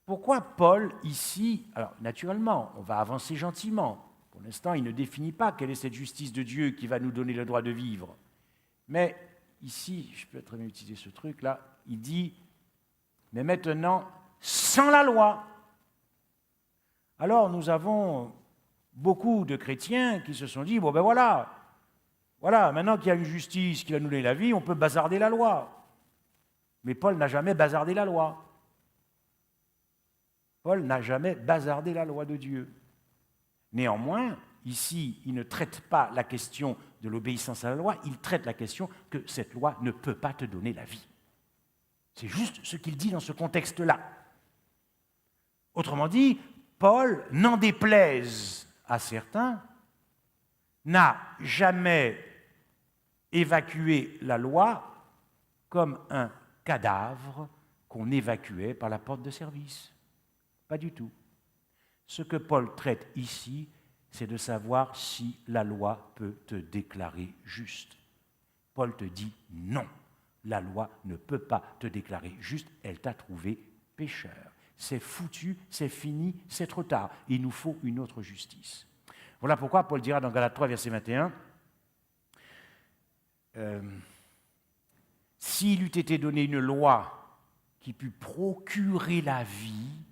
pourquoi Paul ici, alors naturellement, on va avancer gentiment. Pour l'instant, il ne définit pas quelle est cette justice de Dieu qui va nous donner le droit de vivre. Mais ici, je peux très bien utiliser ce truc-là, il dit, mais maintenant, sans la loi. Alors nous avons beaucoup de chrétiens qui se sont dit, bon ben voilà, maintenant qu'il y a une justice qui va nous donner la vie, on peut bazarder la loi. Mais Paul n'a jamais bazardé la loi. Paul n'a jamais bazardé la loi de Dieu. Néanmoins, ici, il ne traite pas la question de l'obéissance à la loi, il traite la question que cette loi ne peut pas te donner la vie. C'est juste ce qu'il dit dans ce contexte-là. Autrement dit, Paul, n'en déplaise à certains, n'a jamais évacué la loi comme un cadavre qu'on évacuait par la porte de service. Pas du tout. Ce que Paul traite ici, c'est de savoir si la loi peut te déclarer juste. Paul te dit non, la loi ne peut pas te déclarer juste, elle t'a trouvé pécheur. C'est foutu, c'est fini, c'est trop tard. Il nous faut une autre justice. Voilà pourquoi Paul dira dans Galates 3, verset 21, s'il eût été donné une loi qui pût procurer la vie,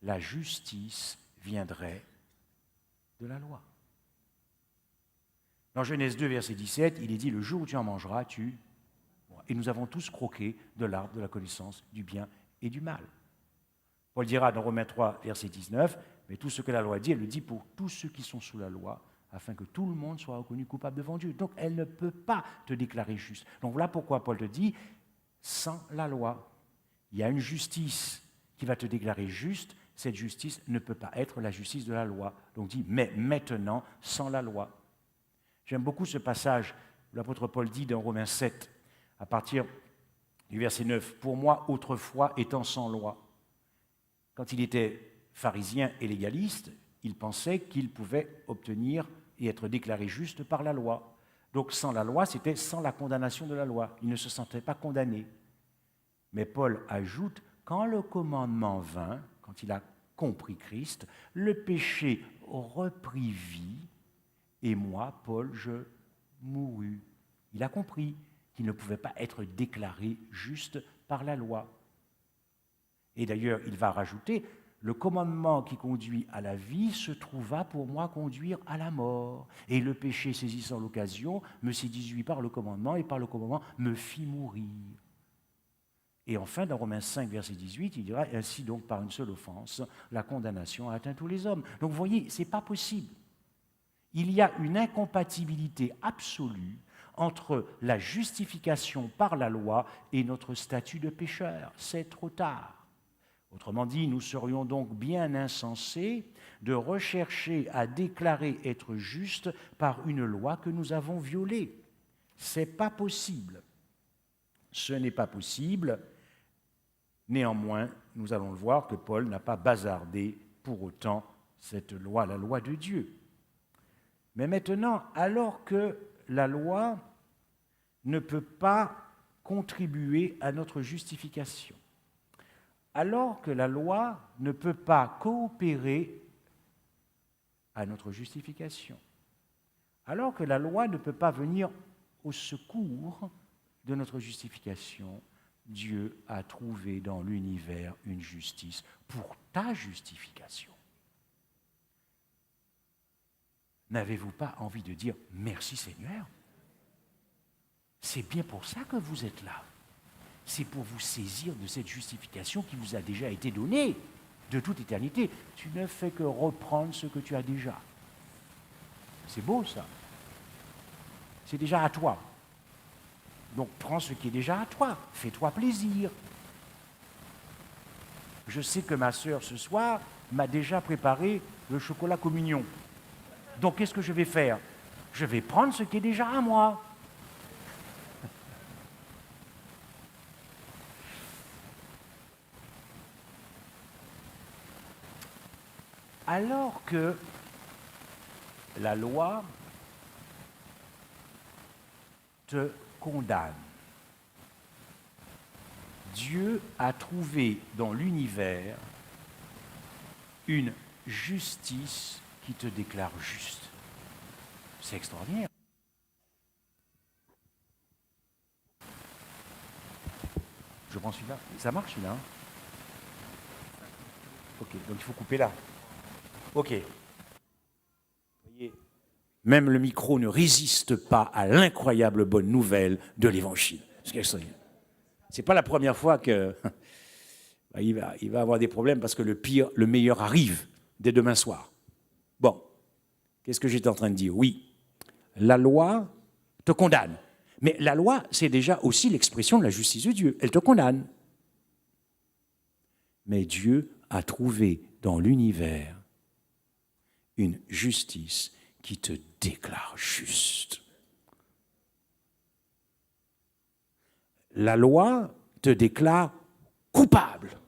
la justice viendrait de la loi. Dans Genèse 2, verset 17, il est dit, le jour où tu en mangeras, tu... Et nous avons tous croqué de l'arbre de la connaissance du bien et du mal. Paul dira dans Romains 3, verset 19, mais tout ce que la loi dit, elle le dit pour tous ceux qui sont sous la loi, afin que tout le monde soit reconnu coupable devant Dieu. Donc elle ne peut pas te déclarer juste. Donc voilà pourquoi Paul te dit, sans la loi, il y a une justice qui va te déclarer juste. Cette justice ne peut pas être la justice de la loi. Donc dit, mais maintenant, sans la loi. J'aime beaucoup ce passage où l'apôtre Paul dit dans Romains 7, à partir du verset 9, « Pour moi, autrefois, étant sans loi, quand il était pharisien et légaliste, il pensait qu'il pouvait obtenir et être déclaré juste par la loi. Donc sans la loi, c'était sans la condamnation de la loi. Il ne se sentait pas condamné. Mais Paul ajoute, quand le commandement vint, quand il a compris Christ, le péché reprit vie, et moi, Paul, je mourus. Il a compris qu'il ne pouvait pas être déclaré juste par la loi. Et d'ailleurs, il va rajouter, le commandement qui conduit à la vie se trouva pour moi conduire à la mort. Et le péché, saisissant l'occasion, me séduisit par le commandement, et par le commandement me fit mourir. Et enfin, dans Romains 5, verset 18, il dira, ainsi donc par une seule offense, la condamnation a atteint tous les hommes. Donc vous voyez, ce n'est pas possible. Il y a une incompatibilité absolue entre la justification par la loi et notre statut de pécheur. C'est trop tard. Autrement dit, nous serions donc bien insensés de rechercher à déclarer être justes par une loi que nous avons violée. Ce n'est pas possible. Ce n'est pas possible. Néanmoins, nous allons le voir que Paul n'a pas bazardé pour autant cette loi, la loi de Dieu. Mais maintenant, alors que la loi ne peut pas contribuer à notre justification, alors que la loi ne peut pas coopérer à notre justification, alors que la loi ne peut pas venir au secours de notre justification, Dieu a trouvé dans l'univers une justice pour ta justification. N'avez-vous pas envie de dire « Merci Seigneur » ? C'est bien pour ça que vous êtes là. C'est pour vous saisir de cette justification qui vous a déjà été donnée de toute éternité. Tu ne fais que reprendre ce que tu as déjà. C'est beau ça. C'est déjà à toi. Donc prends ce qui est déjà à toi. Fais-toi plaisir. je sais que ma sœur ce soir m'a déjà préparé le chocolat communion. Donc qu'est-ce que je vais faire? Je vais prendre ce qui est déjà à moi. Alors que la loi te condamne, Dieu a trouvé dans l'univers une justice qui te déclare juste. C'est extraordinaire. Je prends celui-là. Ça marche celui-là, hein? Ok, donc il faut couper là. Ok. Vous voyez, même le micro ne résiste pas à l'incroyable bonne nouvelle de l'Évangile. C'est pas la première fois que il va avoir des problèmes parce que le meilleur arrive dès demain soir. Bon, qu'est-ce que j'étais en train de dire? Oui, la loi te condamne. Mais la loi, c'est déjà aussi l'expression de la justice de Dieu. Elle te condamne. Mais Dieu a trouvé dans l'univers une justice qui te déclare juste. La loi te déclare coupable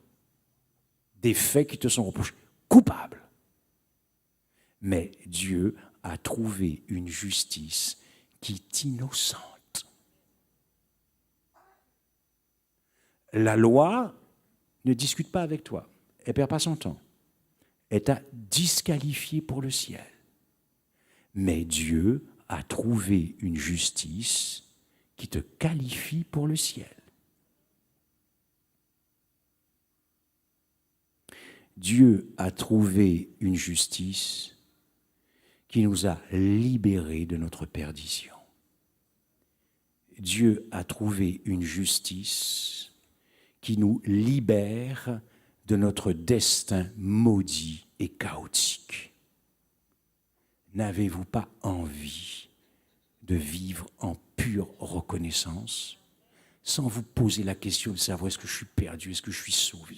des faits qui te sont reprochés. Coupable. Mais Dieu a trouvé une justice qui t'innocente. La loi ne discute pas avec toi. Elle ne perd pas son temps. Elle t'a disqualifié pour le ciel. Mais Dieu a trouvé une justice qui te qualifie pour le ciel. Dieu a trouvé une justice qui nous a libérés de notre perdition. Dieu a trouvé une justice qui nous libère de notre destin maudit et chaotique. N'avez-vous pas envie de vivre en pure reconnaissance, sans vous poser la question de savoir est-ce que je suis perdu, est-ce que je suis sauvé?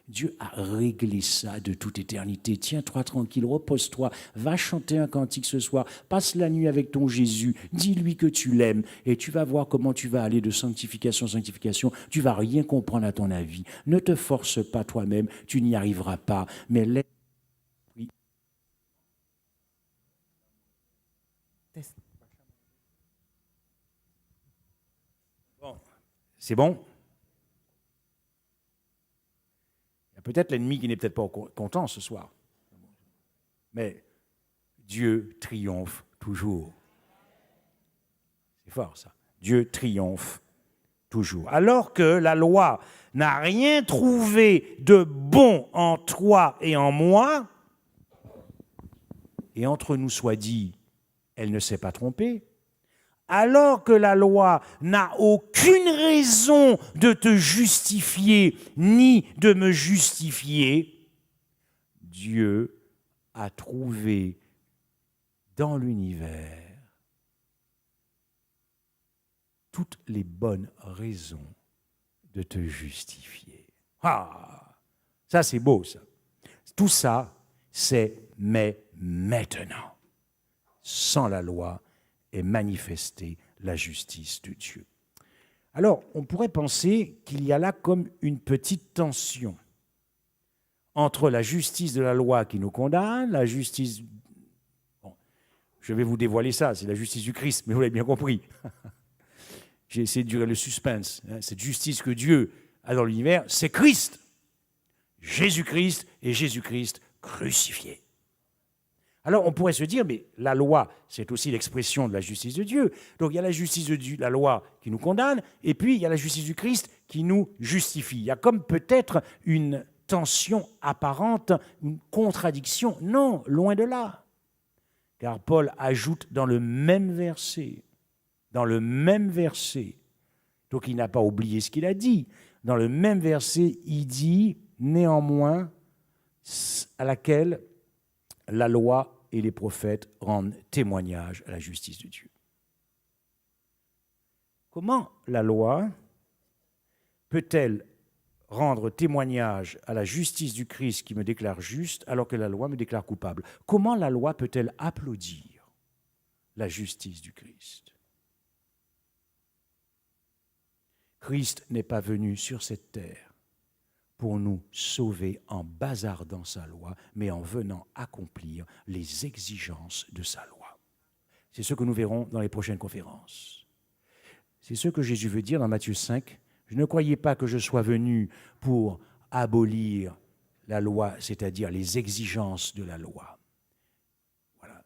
Dieu a réglé ça de toute éternité. Tiens-toi tranquille, repose-toi, va chanter un cantique ce soir, passe la nuit avec ton Jésus, dis-lui que tu l'aimes et tu vas voir comment tu vas aller de sanctification en sanctification. Tu vas rien comprendre à ton avis. Ne te force pas toi-même, tu n'y arriveras pas, mais laisse. Oui. Bon, c'est bon? Peut-être l'ennemi qui n'est peut-être pas content ce soir. Mais Dieu triomphe toujours. C'est fort ça. Dieu triomphe toujours. Alors que la loi n'a rien trouvé de bon en toi et en moi, et entre nous soit dit, elle ne s'est pas trompée, alors que la loi n'a aucune raison de te justifier ni de me justifier, Dieu a trouvé dans l'univers toutes les bonnes raisons de te justifier. Ah, ça c'est beau ça. Tout ça, c'est mais maintenant. Sans la loi, et manifester la justice de Dieu. Alors, on pourrait penser qu'il y a là comme une petite tension entre la justice de la loi qui nous condamne, la justice... Bon, je vais vous dévoiler ça, c'est la justice du Christ, mais vous l'avez bien compris. J'ai essayé de durer le suspense. Cette justice que Dieu a dans l'univers, c'est Christ. Jésus-Christ et Jésus-Christ crucifié. Alors, on pourrait se dire, mais la loi, c'est aussi l'expression de la justice de Dieu. Donc, il y a la justice de Dieu, la loi qui nous condamne, et puis il y a la justice du Christ qui nous justifie. Il y a comme peut-être une tension apparente, une contradiction. Non, loin de là. Car Paul ajoute dans le même verset, donc il n'a pas oublié ce qu'il a dit, dans le même verset, il dit, néanmoins, à laquelle la loi et les prophètes rendent témoignage à la justice de Dieu. Comment la loi peut-elle rendre témoignage à la justice du Christ qui me déclare juste alors que la loi me déclare coupable. Comment la loi peut-elle applaudir la justice du Christ? Christ n'est pas venu sur cette terre pour nous sauver en bazardant sa loi, mais en venant accomplir les exigences de sa loi. C'est ce que nous verrons dans les prochaines conférences. C'est ce que Jésus veut dire dans Matthieu 5. Je ne croyais pas que je sois venu pour abolir la loi, c'est-à-dire les exigences de la loi. Voilà.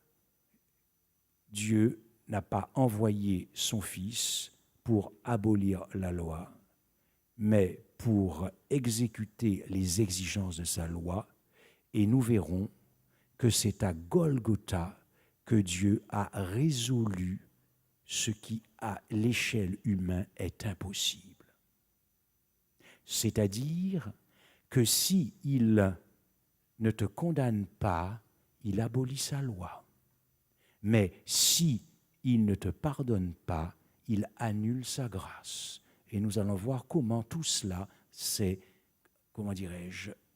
Dieu n'a pas envoyé son Fils pour abolir la loi, mais pour exécuter les exigences de sa loi. Et nous verrons que c'est à Golgotha que Dieu a résolu ce qui, à l'échelle humaine, est impossible. C'est-à-dire que s'il ne te condamne pas, il abolit sa loi. Mais si il ne te pardonne pas, il annule sa grâce. Et nous allons voir comment tout cela s'est,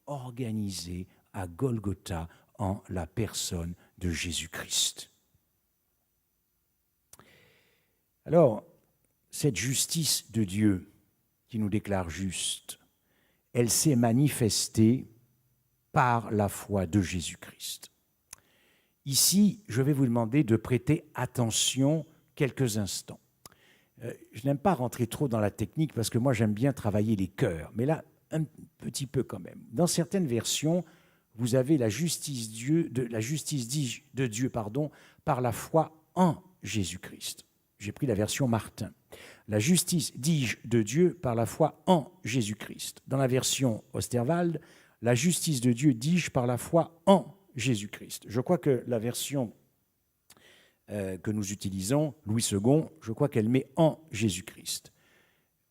organisé à Golgotha en la personne de Jésus-Christ. Alors, cette justice de Dieu qui nous déclare justes, elle s'est manifestée par la foi de Jésus-Christ. Ici, je vais vous demander de prêter attention quelques instants. Je n'aime pas rentrer trop dans la technique parce que moi j'aime bien travailler les cœurs, mais là, un petit peu quand même. Dans certaines versions, vous avez la justice de Dieu par la foi en Jésus-Christ. J'ai pris la version Martin. La justice, dis-je, de Dieu par la foi en Jésus-Christ. Dans la version Osterwald, la justice de Dieu, dis-je, par la foi en Jésus-Christ. Je crois que la version que nous utilisons, Louis II, je crois qu'elle met en Jésus-Christ.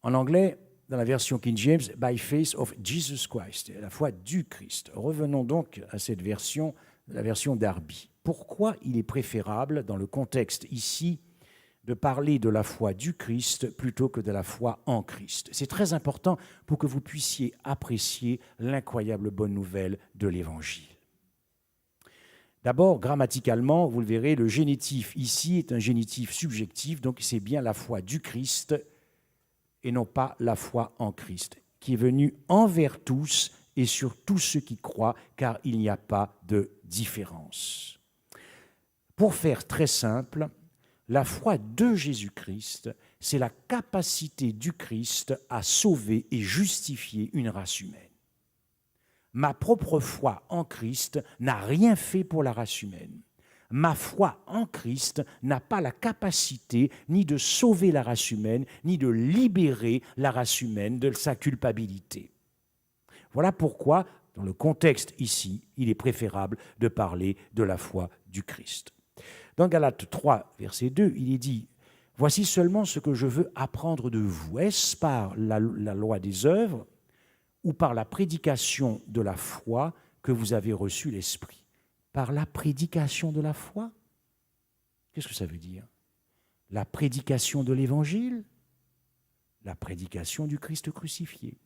En anglais, dans la version King James, by faith of Jesus Christ, la foi du Christ. Revenons donc à cette version, la version Darby. Pourquoi il est préférable, dans le contexte ici, de parler de la foi du Christ plutôt que de la foi en Christ? C'est très important pour que vous puissiez apprécier l'incroyable bonne nouvelle de l'Évangile. D'abord, grammaticalement, vous le verrez, le génitif ici est un génitif subjectif, donc c'est bien la foi du Christ et non pas la foi en Christ, qui est venue envers tous et sur tous ceux qui croient, car il n'y a pas de différence. Pour faire très simple, la foi de Jésus-Christ, c'est la capacité du Christ à sauver et justifier une race humaine. Ma propre foi en Christ n'a rien fait pour la race humaine. Ma foi en Christ n'a pas la capacité ni de sauver la race humaine, ni de libérer la race humaine de sa culpabilité. Voilà pourquoi, dans le contexte ici, il est préférable de parler de la foi du Christ. Dans Galates 3, verset 2, il est dit « Voici seulement ce que je veux apprendre de vous. Est-ce par la loi des œuvres ou par la prédication de la foi que vous avez reçu l'Esprit ?» Par la prédication de la foi? Qu'est-ce que ça veut dire? La prédication de l'Évangile? La prédication du Christ crucifié.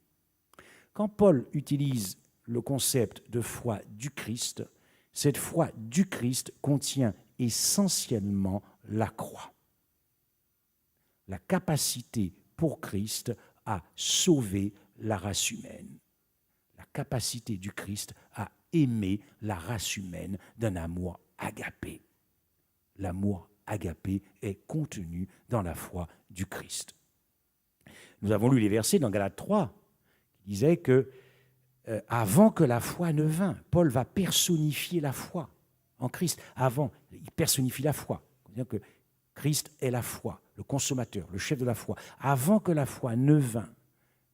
Quand Paul utilise le concept de foi du Christ, cette foi du Christ contient essentiellement la croix. La capacité pour Christ à sauver la race humaine. La capacité du Christ à aimer la race humaine d'un amour agapé. L'amour agapé est contenu dans la foi du Christ. Nous avons lu les versets dans Galates 3 qui disaient que avant que la foi ne vînt, Paul va personnifier la foi en Christ. Avant, il personnifie la foi. C'est-à-dire que Christ est la foi, le consommateur, le chef de la foi. Avant que la foi ne vînt,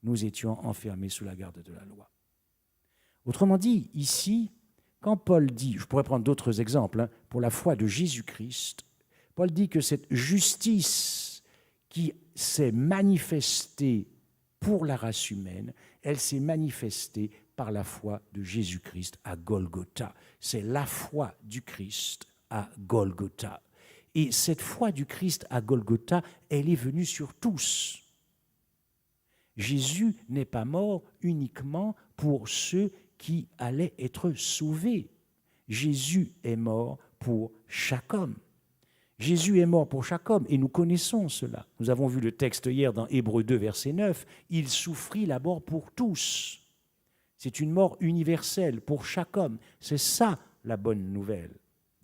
nous étions enfermés sous la garde de la loi. Autrement dit, ici, quand Paul dit, je pourrais prendre d'autres exemples, pour la foi de Jésus-Christ, Paul dit que cette justice qui s'est manifestée pour la race humaine, elle s'est manifestée par la foi de Jésus-Christ à Golgotha. C'est la foi du Christ à Golgotha. Et cette foi du Christ à Golgotha, elle est venue sur tous. Jésus n'est pas mort uniquement pour ceux qui allaient être sauvés. Jésus est mort pour chaque homme. Jésus est mort pour chaque homme et nous connaissons cela. Nous avons vu le texte hier dans Hébreux 2, verset 9. Il souffrit la mort pour tous. C'est une mort universelle pour chaque homme. C'est ça la bonne nouvelle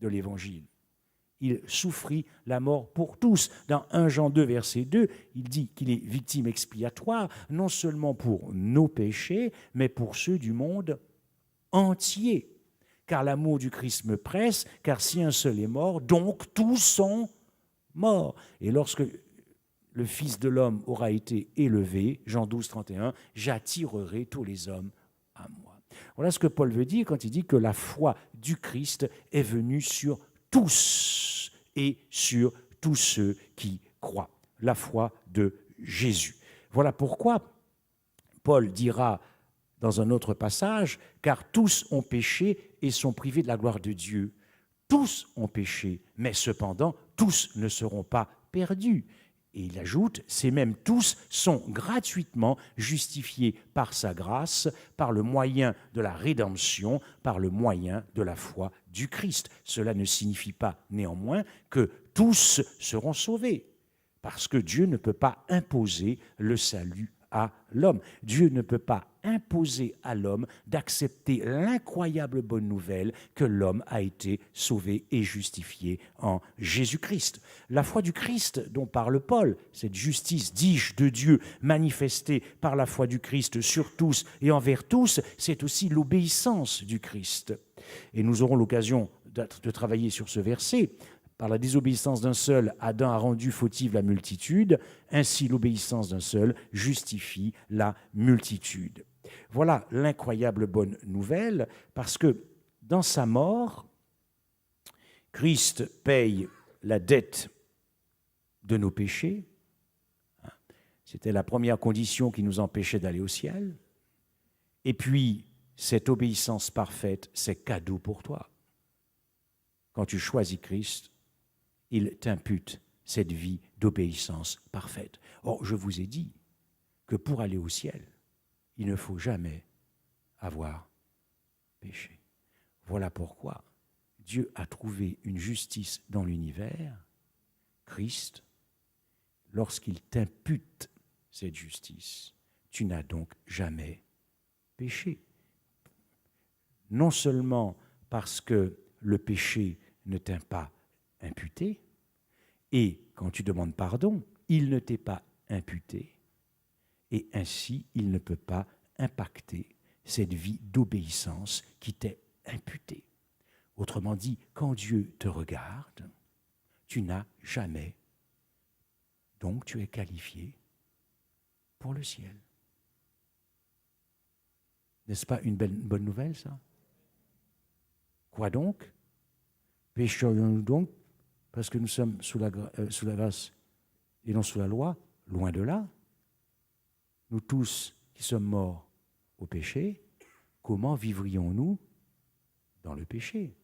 de l'Évangile. Il souffrit la mort pour tous. Dans 1 Jean 2, verset 2, il dit qu'il est victime expiatoire, non seulement pour nos péchés, mais pour ceux du monde entier. Car l'amour du Christ me presse, car si un seul est mort, donc tous sont morts. Et lorsque le Fils de l'homme aura été élevé, Jean 12, 31, j'attirerai tous les hommes à moi. Voilà ce que Paul veut dire quand il dit que la foi du Christ est venue sur tous et sur tous ceux qui croient. La foi de Jésus. Voilà pourquoi Paul dira dans un autre passage, car tous ont péché et sont privés de la gloire de Dieu. Tous ont péché, mais cependant, tous ne seront pas perdus. Et il ajoute, ces mêmes tous sont gratuitement justifiés par sa grâce, par le moyen de la rédemption, par le moyen de la foi du Christ. Cela ne signifie pas néanmoins que tous seront sauvés, parce que Dieu ne peut pas imposer le salut à l'homme. Dieu ne peut pas imposer à l'homme d'accepter l'incroyable bonne nouvelle que l'homme a été sauvé et justifié en Jésus-Christ. La foi du Christ dont parle Paul, cette justice, dis-je, de Dieu manifestée par la foi du Christ sur tous et envers tous, c'est aussi l'obéissance du Christ. Et nous aurons l'occasion de travailler sur ce verset. Par la désobéissance d'un seul, Adam a rendu fautive la multitude. Ainsi, l'obéissance d'un seul justifie la multitude. Voilà l'incroyable bonne nouvelle, parce que dans sa mort, Christ paye la dette de nos péchés. C'était la première condition qui nous empêchait d'aller au ciel. Et puis, cette obéissance parfaite, c'est cadeau pour toi. Quand tu choisis Christ, il t'impute cette vie d'obéissance parfaite. Or, je vous ai dit que pour aller au ciel, il ne faut jamais avoir péché. Voilà pourquoi Dieu a trouvé une justice dans l'univers, Christ. Lorsqu'il t'impute cette justice, tu n'as donc jamais péché. Non seulement parce que le péché ne t'est pas imputé, et quand tu demandes pardon, il ne t'est pas imputé, et ainsi il ne peut pas impacter cette vie d'obéissance qui t'est imputée. Autrement dit, quand Dieu te regarde, tu n'as jamais, donc tu es qualifié pour le ciel. N'est-ce pas une bonne nouvelle, ça? Quoi donc? Pécherions-nous donc parce que nous sommes sous la grâce et non sous la loi? Loin de là. Nous tous qui sommes morts au péché, comment vivrions-nous dans le péché?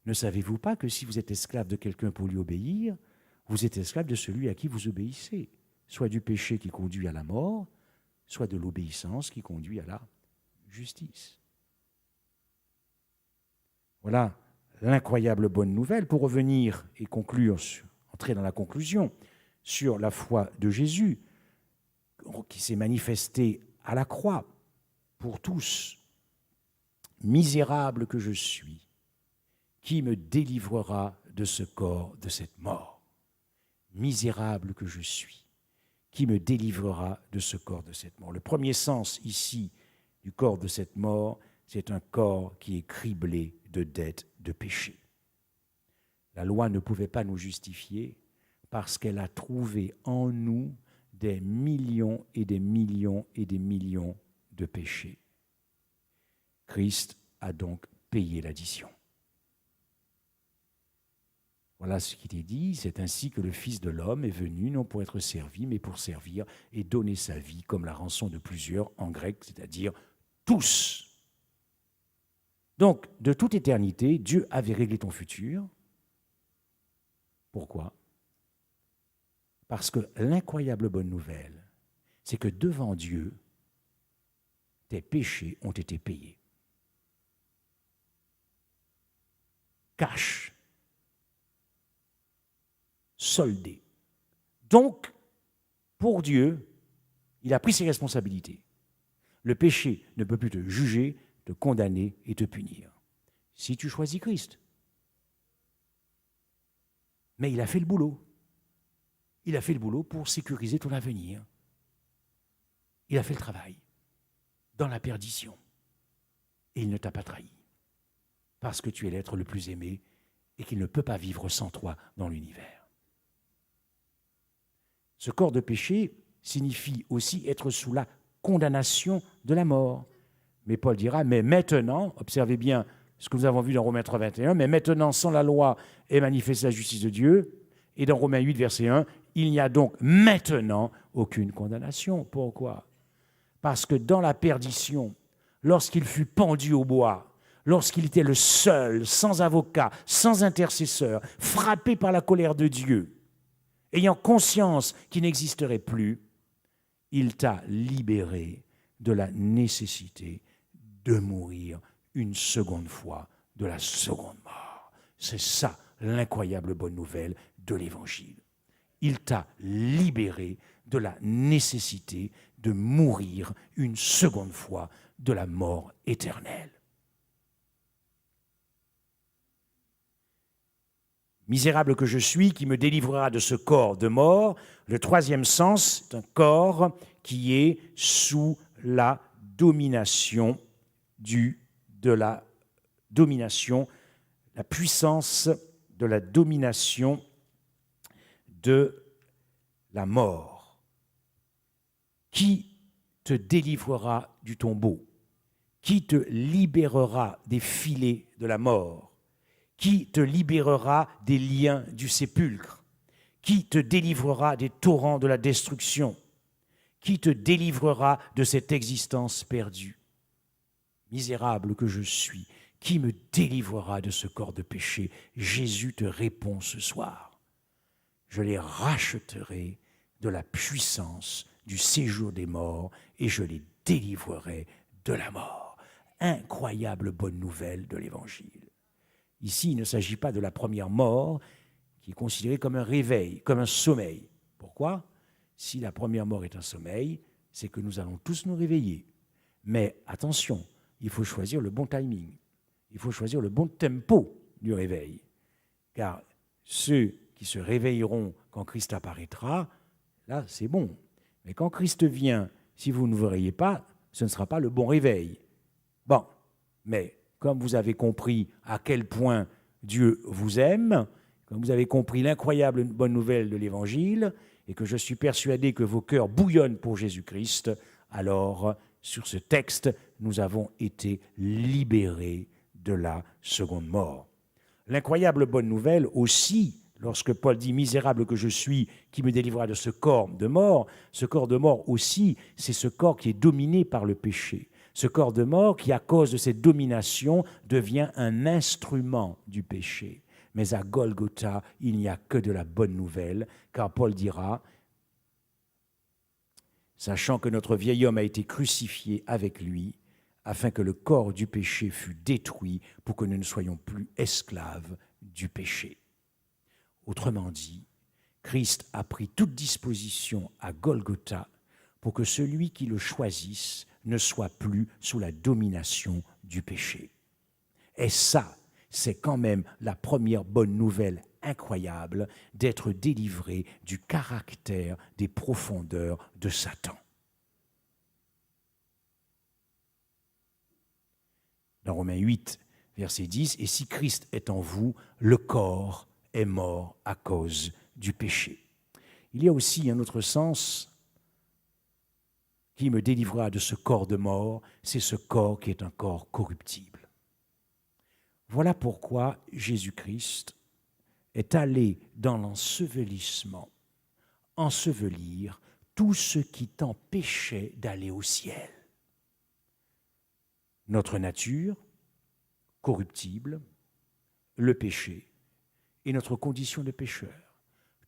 Ne savez-vous pas que si vous êtes esclave de quelqu'un pour lui obéir, vous êtes esclave de celui à qui vous obéissez, soit du péché qui conduit à la mort, soit de l'obéissance qui conduit à la justice. Voilà l'incroyable bonne nouvelle. Pour revenir et conclure, entrer dans la conclusion sur la foi de Jésus, qui s'est manifestée à la croix pour tous. Misérable que je suis, qui me délivrera de ce corps, de cette mort? Misérable que je suis, qui me délivrera de ce corps, de cette mort? Le premier sens ici du corps de cette mort, c'est un corps qui est criblé de dettes, de péchés. La loi ne pouvait pas nous justifier parce qu'elle a trouvé en nous des millions et des millions et des millions de péchés. Christ a donc payé l'addition. Voilà ce qu'il est dit, c'est ainsi que le Fils de l'homme est venu, non pour être servi, mais pour servir et donner sa vie comme la rançon de plusieurs, en grec, c'est-à-dire tous. Donc, de toute éternité, Dieu avait réglé ton futur. Pourquoi? Parce que l'incroyable bonne nouvelle, c'est que devant Dieu, tes péchés ont été payés. Cash. Soldé. Donc, pour Dieu, il a pris ses responsabilités. Le péché ne peut plus te juger, te condamner et te punir. Si tu choisis Christ. Mais il a fait le boulot. Il a fait le boulot pour sécuriser ton avenir. Il a fait le travail dans la perdition. Et il ne t'a pas trahi. Parce que tu es l'être le plus aimé et qu'il ne peut pas vivre sans toi dans l'univers. Ce corps de péché signifie aussi être sous la condamnation de la mort. Mais Paul dira, mais maintenant, observez bien ce que nous avons vu dans Romains 3, 21, mais maintenant, sans la loi, est manifestée la justice de Dieu. Et dans Romains 8, verset 1, il n'y a donc maintenant aucune condamnation. Pourquoi ? Parce que dans la perdition, lorsqu'il fut pendu au bois, lorsqu'il était le seul, sans avocat, sans intercesseur, frappé par la colère de Dieu, ayant conscience qu'il n'existerait plus, il t'a libéré de la nécessité de mourir une seconde fois de la seconde mort. C'est ça l'incroyable bonne nouvelle de l'Évangile. Il t'a libéré de la nécessité de mourir une seconde fois de la mort éternelle. Misérable que je suis, qui me délivrera de ce corps de mort. Le troisième sens, c'est un corps qui est sous la domination la puissance de la domination de la mort. Qui te délivrera du tombeau? Qui te libérera des filets de la mort? Qui te libérera des liens du sépulcre? Qui te délivrera des torrents de la destruction? Qui te délivrera de cette existence perdue? Misérable que je suis, qui me délivrera de ce corps de péché? Jésus te répond ce soir. Je les racheterai de la puissance du séjour des morts et je les délivrerai de la mort. Incroyable bonne nouvelle de l'Évangile. Ici, il ne s'agit pas de la première mort qui est considérée comme un réveil, comme un sommeil. Pourquoi ? Si la première mort est un sommeil, c'est que nous allons tous nous réveiller. Mais attention, il faut choisir le bon timing. Il faut choisir le bon tempo du réveil. Car ceux qui se réveilleront quand Christ apparaîtra, là, c'est bon. Mais quand Christ vient, si vous ne vous réveillez pas, ce ne sera pas le bon réveil. Bon, mais comme vous avez compris à quel point Dieu vous aime, comme vous avez compris l'incroyable bonne nouvelle de l'Évangile, et que je suis persuadé que vos cœurs bouillonnent pour Jésus-Christ, alors, sur ce texte, nous avons été libérés de la seconde mort. L'incroyable bonne nouvelle aussi, lorsque Paul dit « misérable que je suis, qui me délivrera de ce corps de mort », ce corps de mort aussi, c'est ce corps qui est dominé par le péché. Ce corps de mort qui, à cause de cette domination, devient un instrument du péché. Mais à Golgotha, il n'y a que de la bonne nouvelle, car Paul dira, sachant que notre vieil homme a été crucifié avec lui, afin que le corps du péché fût détruit pour que nous ne soyons plus esclaves du péché. Autrement dit, Christ a pris toute disposition à Golgotha pour que celui qui le choisisse ne soit plus sous la domination du péché. Et ça, c'est quand même la première bonne nouvelle incroyable d'être délivré du caractère des profondeurs de Satan. Dans Romains 8, verset 10, « Et si Christ est en vous, le corps est mort à cause du péché. » Il y a aussi un autre sens qui me délivrera de ce corps de mort, c'est ce corps qui est un corps corruptible. Voilà pourquoi Jésus-Christ est allé dans l'ensevelissement, ensevelir tout ce qui t'empêchait d'aller au ciel. Notre nature, corruptible, le péché et notre condition de pécheur.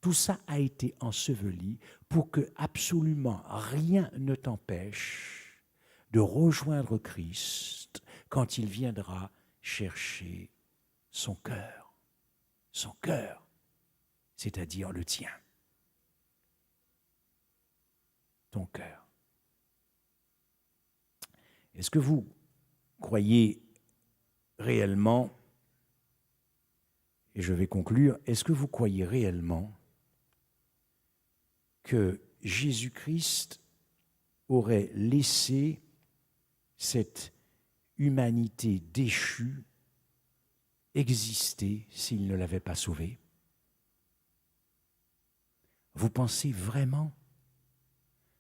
Tout ça a été enseveli pour que absolument rien ne t'empêche de rejoindre Christ quand il viendra chercher son cœur, c'est-à-dire le tien, ton cœur. Est-ce que vous croyez réellement, et je vais conclure, est-ce que vous croyez réellement que Jésus-Christ aurait laissé cette humanité déchue exister s'il ne l'avait pas sauvée? Vous pensez vraiment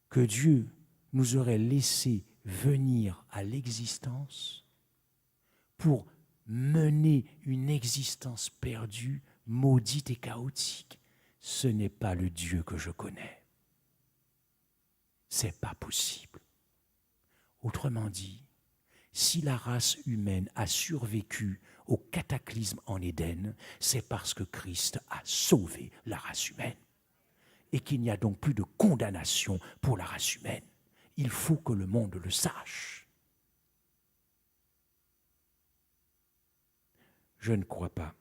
que Dieu nous aurait laissé venir à l'existence pour mener une existence perdue, maudite et chaotique? Ce n'est pas le Dieu que je connais. C'est pas possible. Autrement dit, si la race humaine a survécu au cataclysme en Éden, c'est parce que Christ a sauvé la race humaine. Et qu'il n'y a donc plus de condamnation pour la race humaine. Il faut que le monde le sache. Je ne crois pas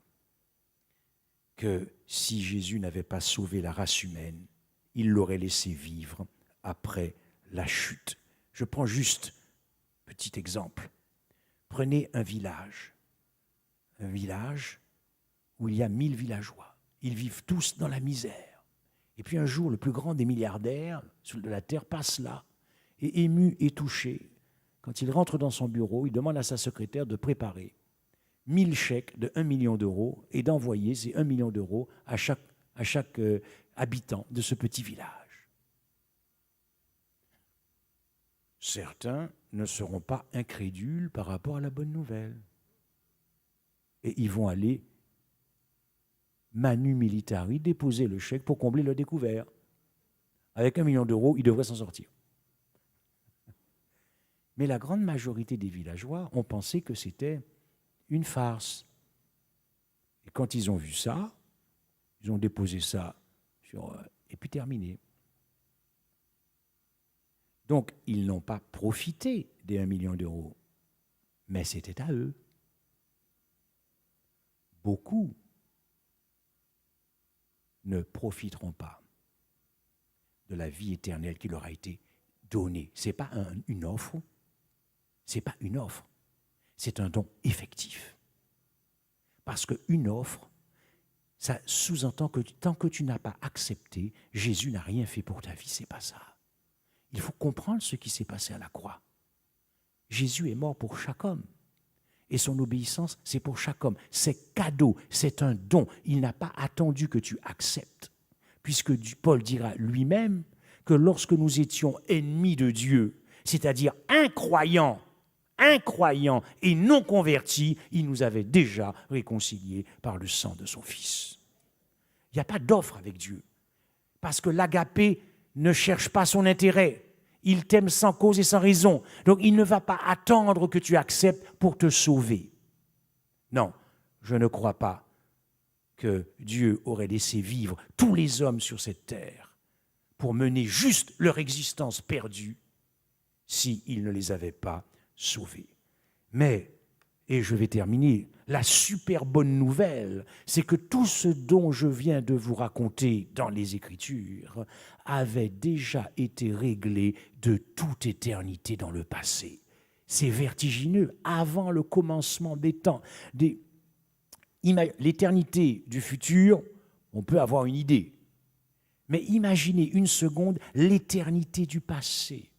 que si Jésus n'avait pas sauvé la race humaine, il l'aurait laissé vivre après la chute. Je prends juste un petit exemple. Prenez un village où il y a 1000 villageois. Ils vivent tous dans la misère. Et puis un jour, le plus grand des milliardaires de la Terre passe là, et ému et touché. Quand il rentre dans son bureau, il demande à sa secrétaire de préparer 1000 chèques de 1 million d'euros et d'envoyer ces 1 million d'euros à chaque habitant de ce petit village. Certains ne seront pas incrédules par rapport à la bonne nouvelle. Et ils vont aller manu militari déposer le chèque pour combler le découvert. Avec 1 million d'euros, ils devraient s'en sortir. Mais la grande majorité des villageois ont pensé que c'était une farce. Et quand ils ont vu ça, ils ont déposé ça et puis terminé. Donc, ils n'ont pas profité des 1 million d'euros, mais c'était à eux. Beaucoup ne profiteront pas de la vie éternelle qui leur a été donnée. Ce n'est pas une offre, c'est pas une offre, c'est un don effectif. Parce qu'une offre, ça sous-entend que tant que tu n'as pas accepté, Jésus n'a rien fait pour ta vie, c'est pas ça. Il faut comprendre ce qui s'est passé à la croix. Jésus est mort pour chaque homme. Et son obéissance, c'est pour chaque homme. C'est cadeau, c'est un don. Il n'a pas attendu que tu acceptes. Puisque Paul dira lui-même que lorsque nous étions ennemis de Dieu, c'est-à-dire incroyants et non convertis, il nous avait déjà réconciliés par le sang de son Fils. Il n'y a pas d'offre avec Dieu. Parce que l'agapé ne cherche pas son intérêt. Il t'aime sans cause et sans raison. Donc, il ne va pas attendre que tu acceptes pour te sauver. Non, je ne crois pas que Dieu aurait laissé vivre tous les hommes sur cette terre pour mener juste leur existence perdue s'il ne les avait pas sauvés. Mais, et je vais terminer, la super bonne nouvelle, c'est que tout ce dont je viens de vous raconter dans les Écritures avait déjà été réglé de toute éternité dans le passé. C'est vertigineux, avant le commencement des temps. L'éternité du futur, on peut avoir une idée. Mais imaginez une seconde l'éternité du passé.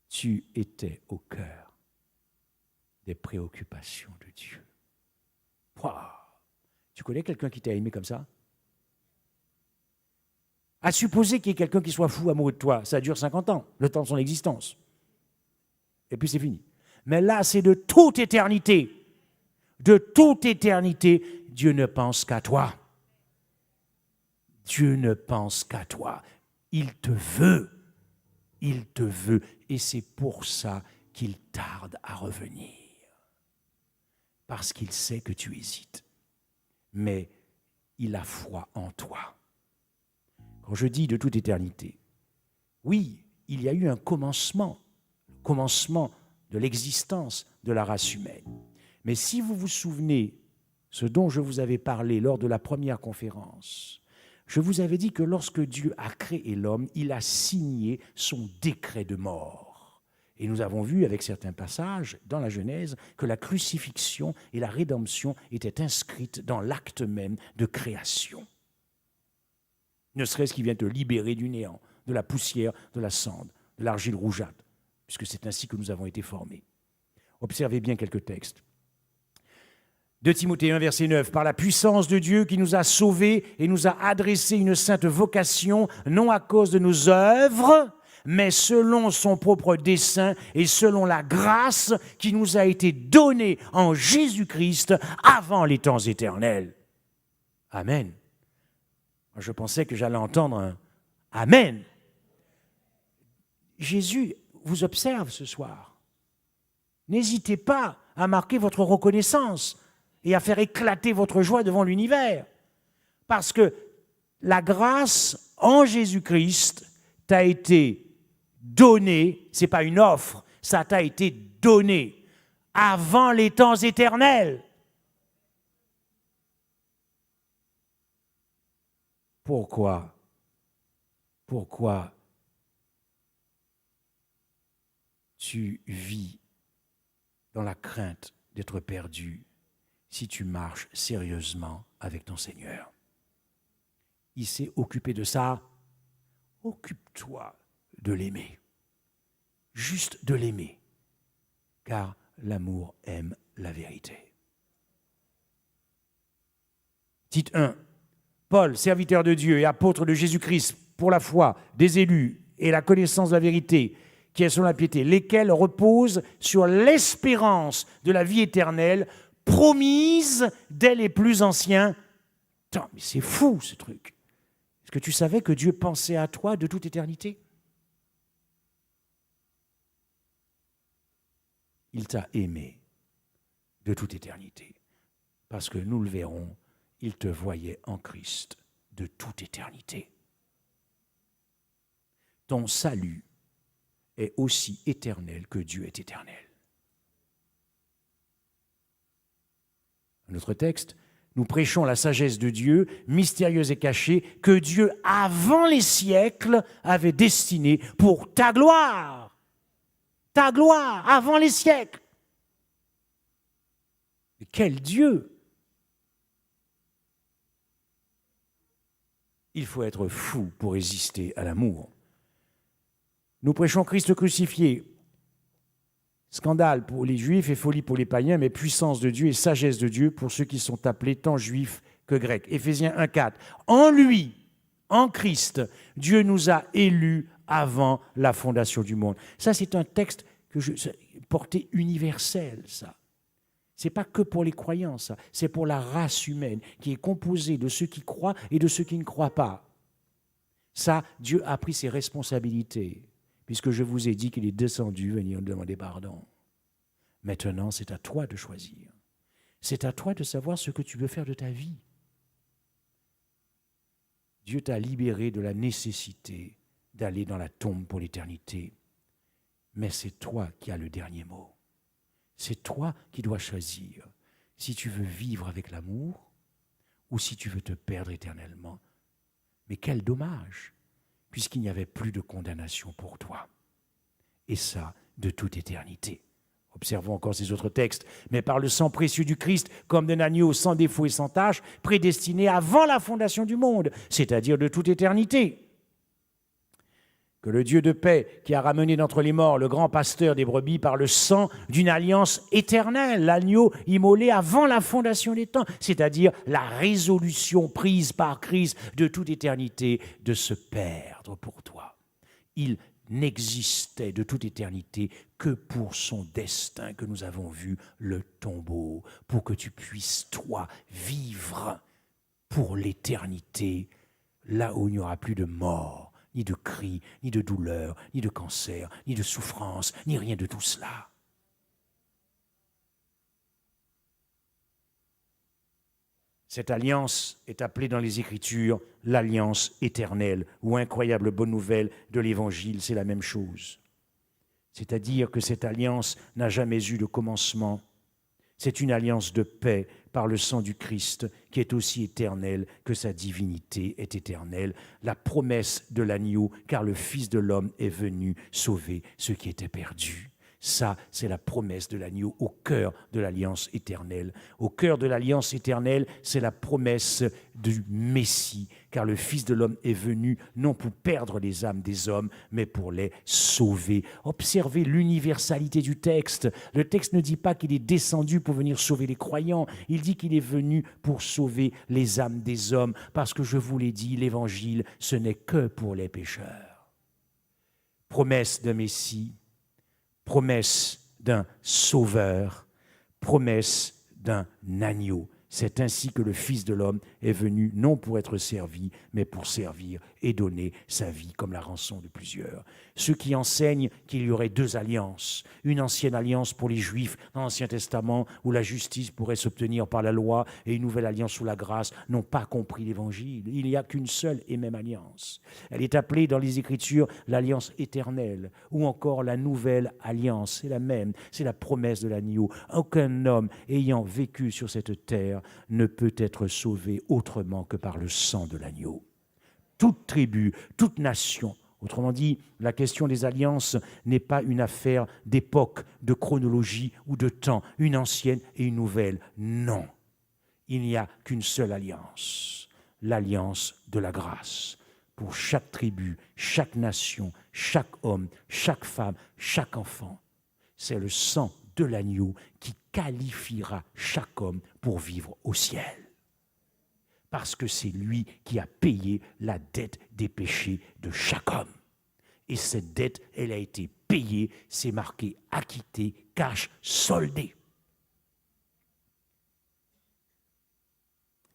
Tu étais au cœur des préoccupations de Dieu. Wow. Tu connais quelqu'un qui t'a aimé comme ça? À supposer qu'il y ait quelqu'un qui soit fou amoureux de toi, ça dure 50 ans, le temps de son existence. Et puis c'est fini. Mais là, c'est de toute éternité. De toute éternité, Dieu ne pense qu'à toi. Dieu ne pense qu'à toi. Il te veut. Il te veut. Et c'est pour ça qu'il tarde à revenir. Parce qu'il sait que tu hésites. Mais il a foi en toi. Quand je dis de toute éternité, oui, il y a eu un commencement, le commencement de l'existence de la race humaine. Mais si vous vous souvenez, ce dont je vous avais parlé lors de la première conférence, je vous avais dit que lorsque Dieu a créé l'homme, il a signé son décret de mort. Et nous avons vu avec certains passages dans la Genèse que la crucifixion et la rédemption étaient inscrites dans l'acte même de création. Ne serait-ce qu'il vient te libérer du néant, de la poussière, de la cendre, de l'argile rougeâtre, puisque c'est ainsi que nous avons été formés. Observez bien quelques textes. 2 Timothée 1, verset 9, « Par la puissance de Dieu qui nous a sauvés et nous a adressé une sainte vocation, non à cause de nos œuvres, mais selon son propre dessein et selon la grâce qui nous a été donnée en Jésus-Christ avant les temps éternels. » Amen. Je pensais que j'allais entendre un « Amen ». Jésus vous observe ce soir. N'hésitez pas à marquer votre reconnaissance et à faire éclater votre joie devant l'univers. Parce que la grâce en Jésus-Christ t'a été donnée, ce n'est pas une offre, ça t'a été donné avant les temps éternels. Pourquoi tu vis dans la crainte d'être perdu si tu marches sérieusement avec ton Seigneur? Il s'est occupé de ça. Occupe-toi de l'aimer. Juste de l'aimer. Car l'amour aime la vérité. Tite 1. Paul, serviteur de Dieu et apôtre de Jésus-Christ pour la foi des élus et la connaissance de la vérité, qui est selon la piété, lesquels reposent sur l'espérance de la vie éternelle promise dès les plus anciens. Attends, mais c'est fou ce truc. Est-ce que tu savais que Dieu pensait à toi de toute éternité? Il t'a aimé de toute éternité. Parce que nous le verrons, il te voyait en Christ de toute éternité. Ton salut est aussi éternel que Dieu est éternel. Un autre texte, nous prêchons la sagesse de Dieu, mystérieuse et cachée, que Dieu, avant les siècles, avait destinée pour ta gloire. Ta gloire, avant les siècles. Et quel Dieu! Il faut être fou pour résister à l'amour. Nous prêchons Christ crucifié. Scandale pour les Juifs et folie pour les païens, mais puissance de Dieu et sagesse de Dieu pour ceux qui sont appelés tant Juifs que Grecs. Éphésiens 1,4. En lui, en Christ, Dieu nous a élus avant la fondation du monde. Ça, c'est un texte porté universel, ça. Ce n'est pas que pour les croyants, ça. C'est pour la race humaine qui est composée de ceux qui croient et de ceux qui ne croient pas. Ça, Dieu a pris ses responsabilités, puisque je vous ai dit qu'il est descendu venir demander pardon. Maintenant, c'est à toi de choisir. C'est à toi de savoir ce que tu veux faire de ta vie. Dieu t'a libéré de la nécessité d'aller dans la tombe pour l'éternité. Mais c'est toi qui as le dernier mot. C'est toi qui dois choisir si tu veux vivre avec l'amour ou si tu veux te perdre éternellement. Mais quel dommage, puisqu'il n'y avait plus de condamnation pour toi. Et ça, de toute éternité. Observons encore ces autres textes. Mais par le sang précieux du Christ, comme d'un agneau sans défaut et sans tache, prédestiné avant la fondation du monde, c'est-à-dire de toute éternité. Que le Dieu de paix, qui a ramené d'entre les morts le grand pasteur des brebis par le sang d'une alliance éternelle, l'agneau immolé avant la fondation des temps, c'est-à-dire la résolution prise par Christ de toute éternité de se perdre pour toi. Il n'existait de toute éternité que pour son destin que nous avons vu, le tombeau, pour que tu puisses, toi, vivre pour l'éternité, là où il n'y aura plus de mort, ni de cris, ni de douleur, ni de cancer, ni de souffrance, ni rien de tout cela. Cette alliance est appelée dans les Écritures l'alliance éternelle ou incroyable bonne nouvelle de l'Évangile, c'est la même chose. C'est-à-dire que cette alliance n'a jamais eu de commencement. C'est une alliance de paix par le sang du Christ qui est aussi éternelle que sa divinité est éternelle. La promesse de l'agneau, car le Fils de l'homme est venu sauver ceux qui étaient perdus. Ça, c'est la promesse de l'agneau au cœur de l'alliance éternelle. Au cœur de l'alliance éternelle, c'est la promesse du Messie, car le Fils de l'homme est venu non pour perdre les âmes des hommes, mais pour les sauver. Observez l'universalité du texte. Le texte ne dit pas qu'il est descendu pour venir sauver les croyants. Il dit qu'il est venu pour sauver les âmes des hommes, parce que je vous l'ai dit, l'évangile, ce n'est que pour les pécheurs. Promesse d'un Messie, promesse d'un sauveur, promesse d'un agneau. C'est ainsi que le Fils de l'homme est venu, non pour être servi, mais pour servir et donner sa vie comme la rançon de plusieurs. Ceux qui enseignent qu'il y aurait deux alliances, une ancienne alliance pour les Juifs dans l'Ancien Testament, où la justice pourrait s'obtenir par la loi, et une nouvelle alliance sous la grâce, n'ont pas compris l'Évangile. Il n'y a qu'une seule et même alliance. Elle est appelée dans les Écritures l'alliance éternelle, ou encore la nouvelle alliance. C'est la même, c'est la promesse de l'agneau. Aucun homme ayant vécu sur cette terre ne peut être sauvé autrement que par le sang de l'agneau. Toute tribu, toute nation, autrement dit, la question des alliances n'est pas une affaire d'époque, de chronologie ou de temps, une ancienne et une nouvelle. Non, il n'y a qu'une seule alliance, l'alliance de la grâce. Pour chaque tribu, chaque nation, chaque homme, chaque femme, chaque enfant, c'est le sang de l'agneau qui qualifiera chaque homme pour vivre au ciel. Parce que c'est lui qui a payé la dette des péchés de chaque homme. Et cette dette, elle a été payée, c'est marqué acquitté, cash, soldé.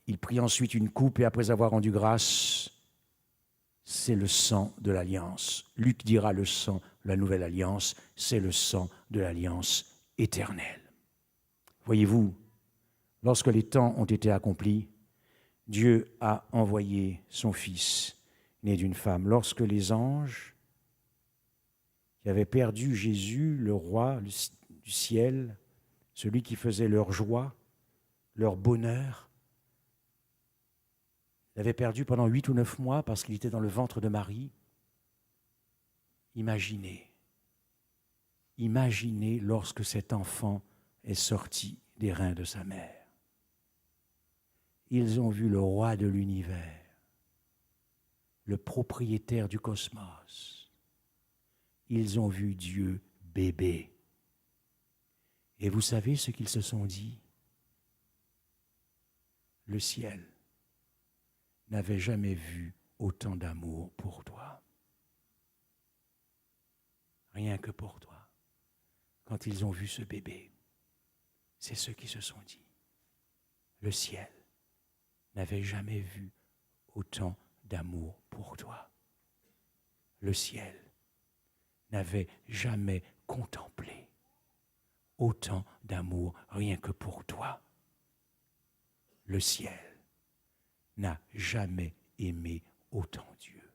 Il prit ensuite une coupe et après avoir rendu grâce, c'est le sang de l'alliance. Luc dira le sang, la nouvelle alliance, c'est le sang de l'alliance éternelle. Voyez-vous, lorsque les temps ont été accomplis, Dieu a envoyé son Fils, né d'une femme. Lorsque les anges qui avaient perdu Jésus, le roi du ciel, celui qui faisait leur joie, leur bonheur, l'avaient perdu pendant 8 ou 9 mois parce qu'il était dans le ventre de Marie, imaginez lorsque cet enfant est sorti des reins de sa mère. Ils ont vu le roi de l'univers, le propriétaire du cosmos. Ils ont vu Dieu bébé. Et vous savez ce qu'ils se sont dit? Le ciel n'avait jamais vu autant d'amour pour toi. Rien que pour toi. Quand ils ont vu ce bébé, c'est ce qu'ils se sont dit. Le ciel n'avait jamais vu autant d'amour pour toi. Le ciel n'avait jamais contemplé autant d'amour rien que pour toi. Le ciel n'a jamais aimé autant Dieu.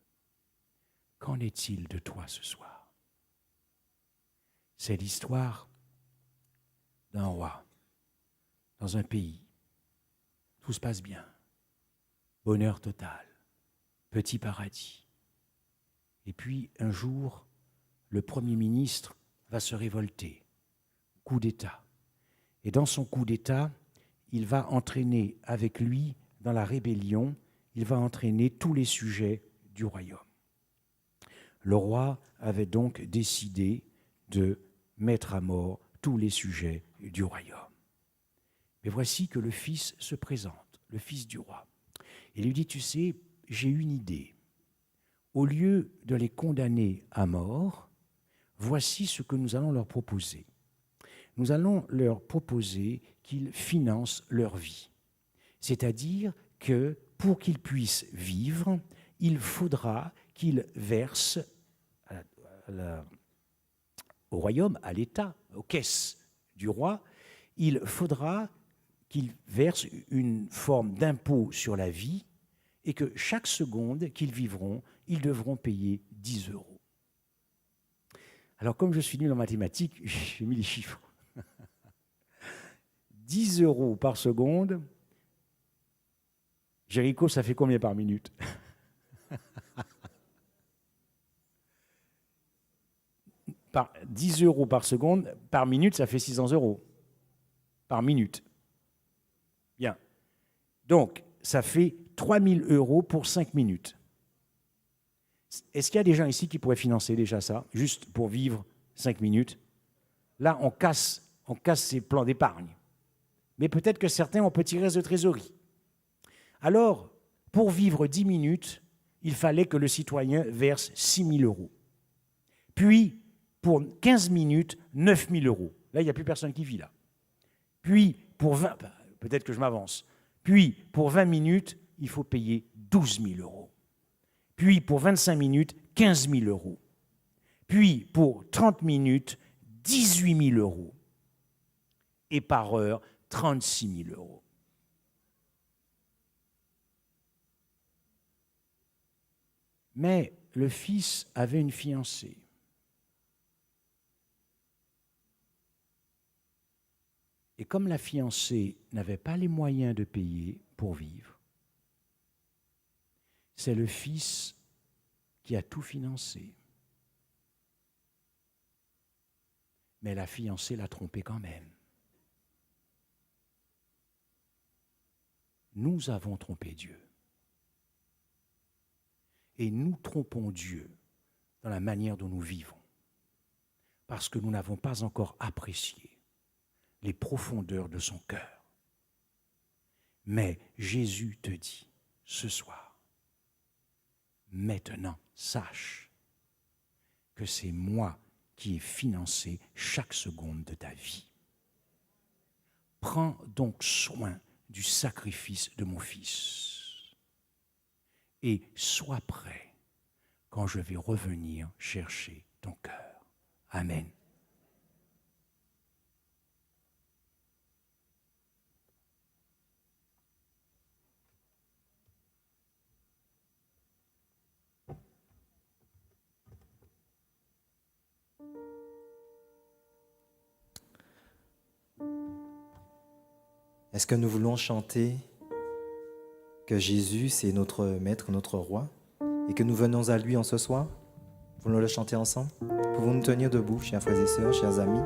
Qu'en est-il de toi ce soir? C'est l'histoire d'un roi dans un pays. Tout se passe bien. Bonheur total, petit paradis. Et puis, un jour, le Premier ministre va se révolter. Coup d'État. Et dans son coup d'État, il va entraîner avec lui, dans la rébellion, il va entraîner tous les sujets du royaume. Le roi avait donc décidé de mettre à mort tous les sujets du royaume. Mais voici que le fils se présente, le fils du roi. Il lui dit, tu sais, j'ai une idée. Au lieu de les condamner à mort, voici ce que nous allons leur proposer. Nous allons leur proposer qu'ils financent leur vie. C'est-à-dire que pour qu'ils puissent vivre, il faudra qu'ils versent au royaume, à l'État, aux caisses du roi, il faudra qu'ils versent une forme d'impôt sur la vie et que chaque seconde qu'ils vivront, ils devront payer 10 euros. Alors, comme je suis nul en mathématiques, j'ai mis les chiffres. 10 euros par seconde. Jéricho, ça fait combien par minute? Par 10 euros par seconde, par minute, ça fait 600 euros. Par minute. Bien. Donc, ça fait 3000 euros pour 5 minutes. Est-ce qu'il y a des gens ici qui pourraient financer déjà ça, juste pour vivre 5 minutes? Là, on casse ces plans d'épargne. Mais peut-être que certains ont petit reste de trésorerie. Alors, pour vivre 10 minutes, il fallait que le citoyen verse 6 000 euros. Puis, pour 15 minutes, 9 000 euros. Là, il n'y a plus personne qui vit là. Puis, pour 20, peut-être que je m'avance. Puis, pour 20 minutes, il faut payer 12 000 euros. Puis, pour 25 minutes, 15 000 euros. Puis, pour 30 minutes, 18 000 euros. Et par heure, 36 000 euros. Mais le fils avait une fiancée. Et comme la fiancée n'avait pas les moyens de payer pour vivre, c'est le fils qui a tout financé. Mais la fiancée l'a trompé quand même. Nous avons trompé Dieu. Et nous trompons Dieu dans la manière dont nous vivons, parce que nous n'avons pas encore apprécié les profondeurs de son cœur. Mais Jésus te dit ce soir, maintenant sache que c'est moi qui ai financé chaque seconde de ta vie. Prends donc soin du sacrifice de mon fils et sois prêt quand je vais revenir chercher ton cœur. Amen. Est-ce que nous voulons chanter que Jésus, c'est notre Maître, notre Roi, et que nous venons à lui en ce soir? Voulons le chanter ensemble? Pouvons-nous tenir debout, chers frères et sœurs, chers amis?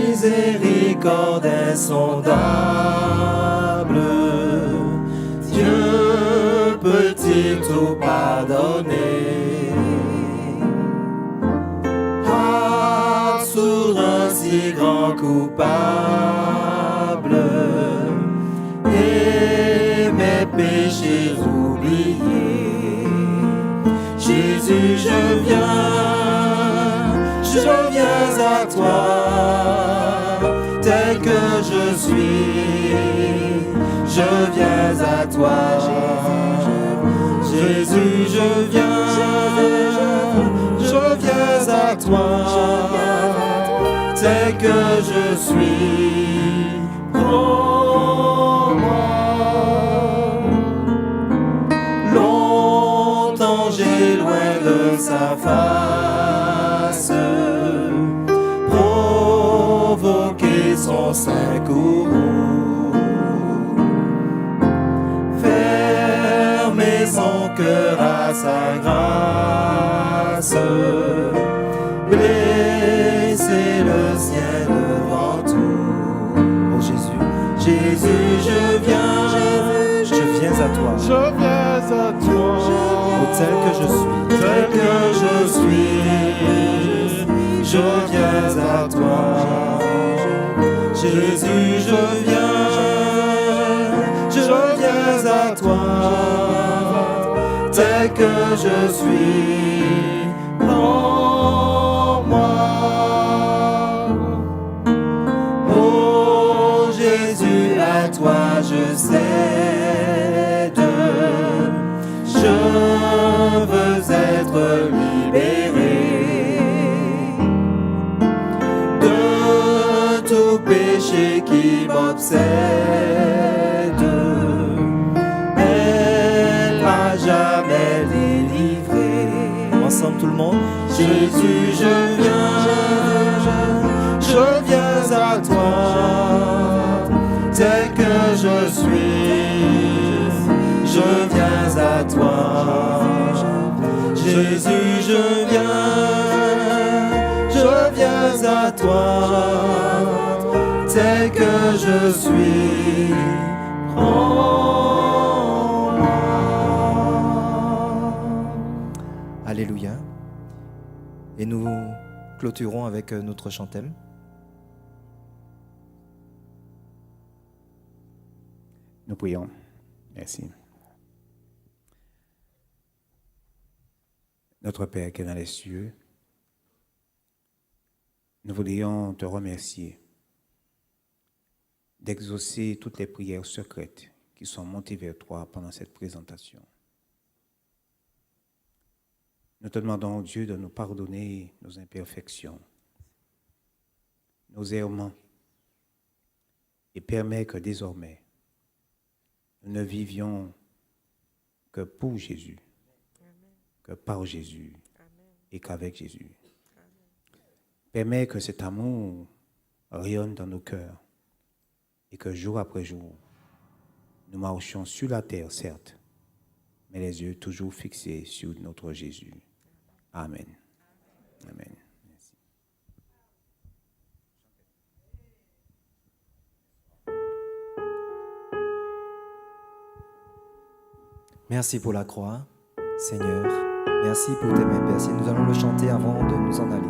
Miséricorde insondable, Dieu peut-il tout pardonner? Absoudre un si grand coupable et mes péchés oubliés. Jésus, je viens à toi, tel que je suis, je viens à toi. Jésus, je viens à toi, tel que je suis. Prends-moi. Longtemps j'ai loin de sa face provoqué son saint courroux, fermer son cœur à sa grâce, blesser le ciel devant tout. Oh Jésus, Jésus, je viens à toi. Je viens à toi. Oh, tel que je suis, tel que je suis, je viens à toi. Jésus, je viens à toi, tel que je suis. Prends-moi. Oh Jésus, à toi je cède. Je veux être libéré de tout péché qui m'obsède. Elle m'a jamais délivré. Ensemble tout le monde. Jésus, je viens à toi, tel que je suis, je viens à toi. Jésus, je viens à toi, tel que je suis. Prends-moi. Alléluia. Et nous clôturons avec notre chantème. Nous prions. Merci. Notre Père qui est dans les cieux, nous voudrions te remercier d'exaucer toutes les prières secrètes qui sont montées vers toi pendant cette présentation. Nous te demandons, Dieu, de nous pardonner nos imperfections, nos errements, et permets que désormais, nous ne vivions que pour Jésus, que par Jésus et qu'avec Jésus. Permets que cet amour rayonne dans nos cœurs et que jour après jour, nous marchions sur la terre, certes, mais les yeux toujours fixés sur notre Jésus. Amen. Amen. Merci. Merci pour la croix, Seigneur. Merci pour tes mains percées. Nous allons le chanter avant de nous en aller.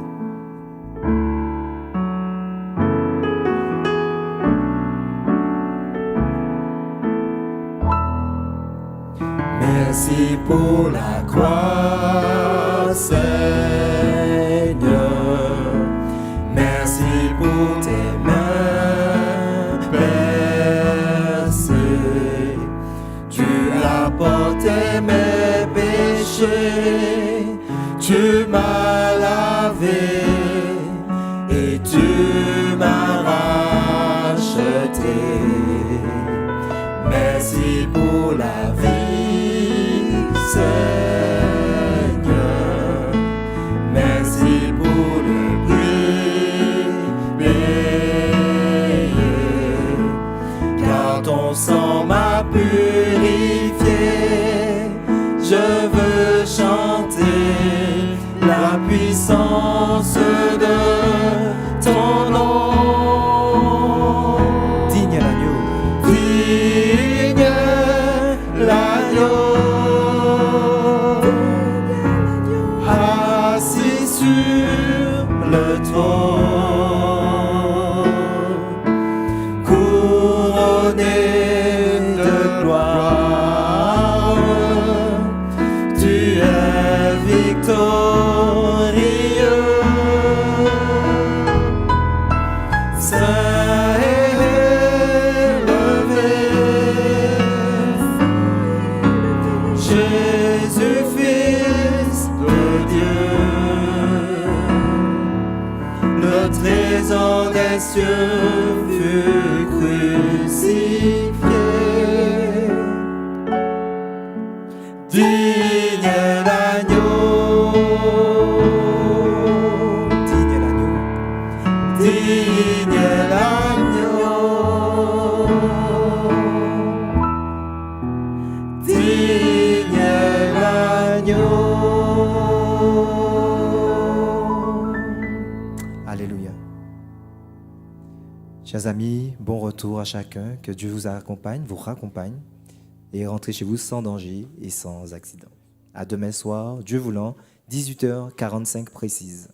Merci pour la croix, Seigneur. Merci pour tes mains percées. Tu as porté mes péchés, tu m'as lavé et tu m'as racheté. Merci pour la vie, Seigneur. Merci pour le prix payé, car ton sang m'a purifié. Je veux chanter la puissance de ton nom. Digne l'agneau. Digne l'agneau, assis sur le trône, couronné de gloire, tu es victorieux. Saint élevé, Jésus, Fils de Dieu, le trésor des cieux fut crucifié. Digne l'agneau, Digne l'agneau. digne l'agneau, digne l'agneau. Alléluia. Chers amis, bon retour à chacun. Que Dieu vous accompagne, vous raccompagne et rentrez chez vous sans danger et sans accident. À demain soir, Dieu voulant, 18h45 précise.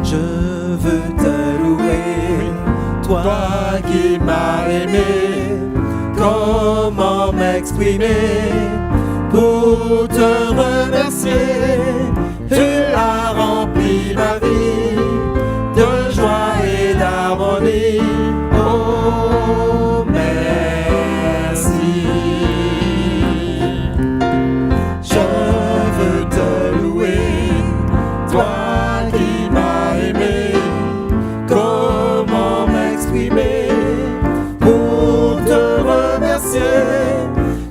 Je veux te louer, toi qui m'as aimé, Comment m'exprimer pour te remercier? Tu as rempli ma vie de joie et d'harmonie. Oh, merci. Je veux te louer, toi qui m'as aimé. Comment m'exprimer pour te remercier?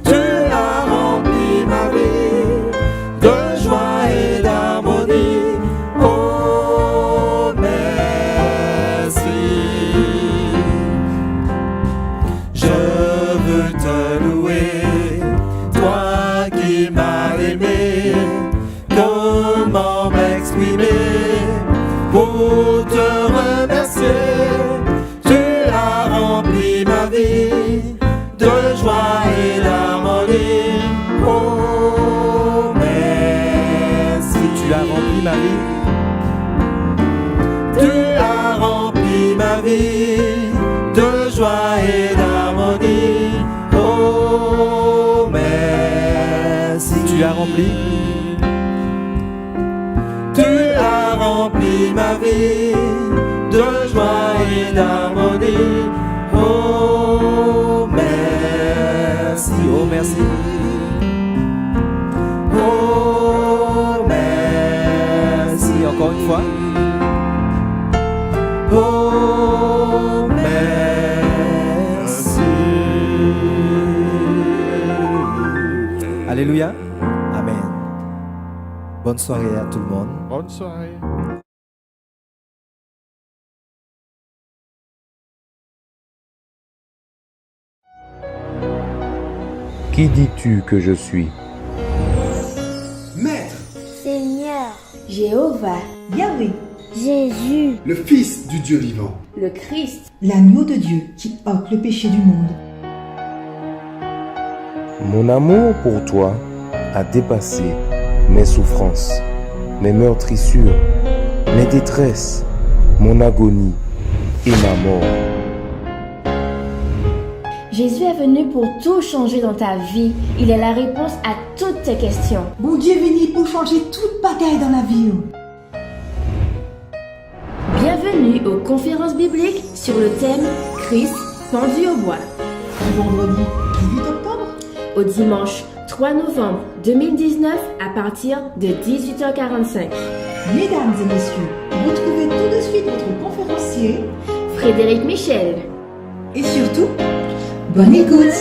Tu as rempli ma vie de joie et d'harmonie. Oh, merci. Je veux te louer, toi qui m'as aimé. Comment m'exprimer pour te remercier? Tu as rempli ma vie de joie et d'harmonie. Oh, merci. Tu as rempli ma vie. Tu as rempli ma vie de joie et d'harmonie. Oh, merci. Tu as rempli. Tu as rempli ma vie de joie et d'harmonie. Oh, merci. Oh, merci. Oh, merci. Encore une fois. Oh, merci. Alléluia. Amen. Bonne soirée à tout le monde. Bonne soirée. Qui dis-tu que je suis? Maître, Seigneur, Jéhovah, Yahweh, Jésus, le Fils du Dieu vivant. le Christ, l'agneau de Dieu qui ôte le péché du monde. Mon amour pour toi a dépassé mes souffrances, mes meurtrissures, mes détresses, mon agonie et ma mort. Jésus est venu pour tout changer dans ta vie. Il est la réponse à toutes tes questions. Bon Dieu venu pour changer toute bagaille dans la vie. Bienvenue aux conférences bibliques sur le thème Christ pendu au bois. Du vendredi 18 octobre Au dimanche 3 novembre 2019 à partir de 18h45. Mesdames et messieurs, retrouvez tout de suite votre conférencier Frédéric Michel. et surtout, bonne écoute.